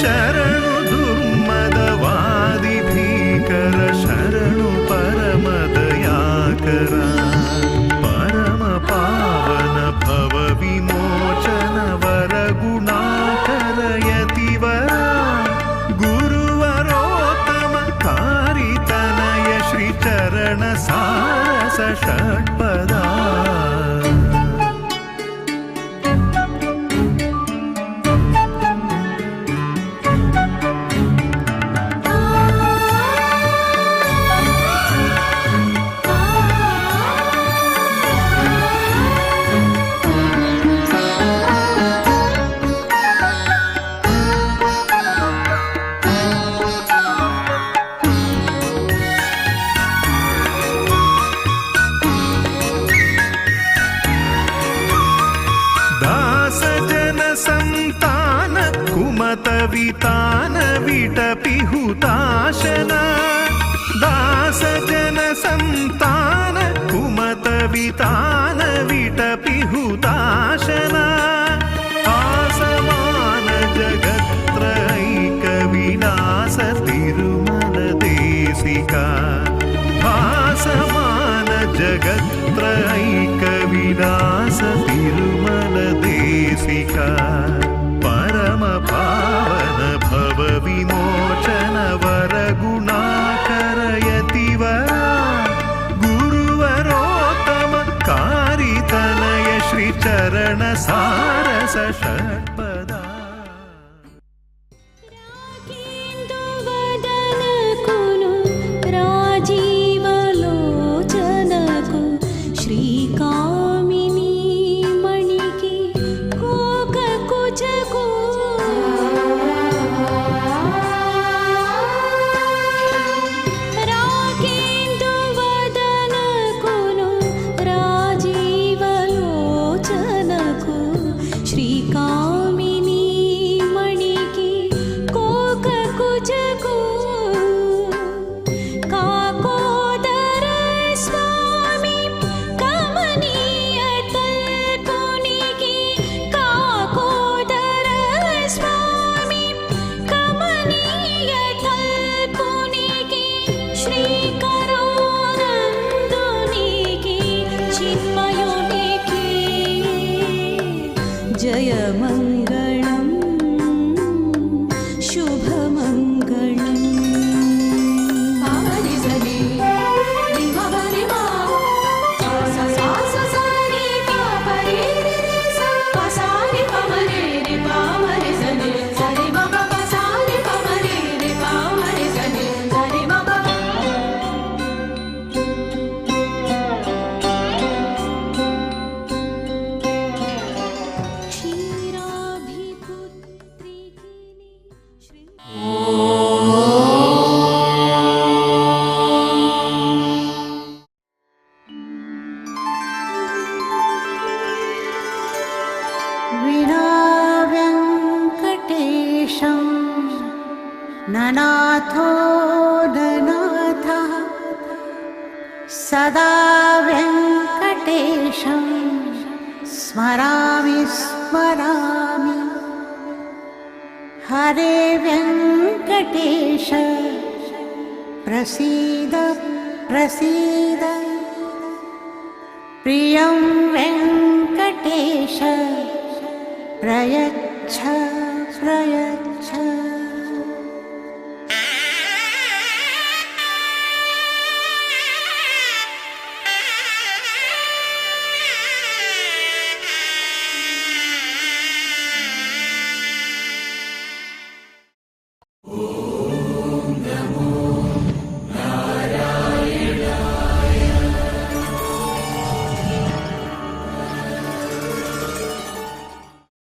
शरणु दुर्मदवादि भीकर शरणु परम दयाकरा। पावन भव विमोचन वर गुणाकर यतिवरा गुरुवरोत्तम कारितनय श्री चरण सारस षट्पदा। वितान विटपि हुताशना, दास जन संतान कुमत वितान विटपि हुताशना, आसमान जगत्र विलास तिरुमल देशिका भासमान जगत्रैक विलास तिरुमल देशिका परम पावन भव विमोचन वर गुणाकर यतिवरा गुरुवरोत्तम कारितनय श्री चरण सारस षट्पदा రాకేందువదనకును రాజీవలోచనకు శ్రీకామిని మణికి కోక కుచకు రాకేందువదనకును రాజీవలోచనకు శ్రీకామిని మణికి కోక కుచకు కాకోదర స్వామి కమనీయ తల్పునికి కాకోదర స్వామి కమనీయ తల్పునికి శ్రీకరానందునికి చిన్మయునికి జయమంగళం శుభమంగళం विना वेङ्कटेशं ननाथो ननाथः सदा वेङ्कटेशं स्मरामि स्मरामि हरे वेङ्कटेश प्रसीद प्रसीद प्रियं वेङ्कटेश प्रयच्छ प्रयच्छ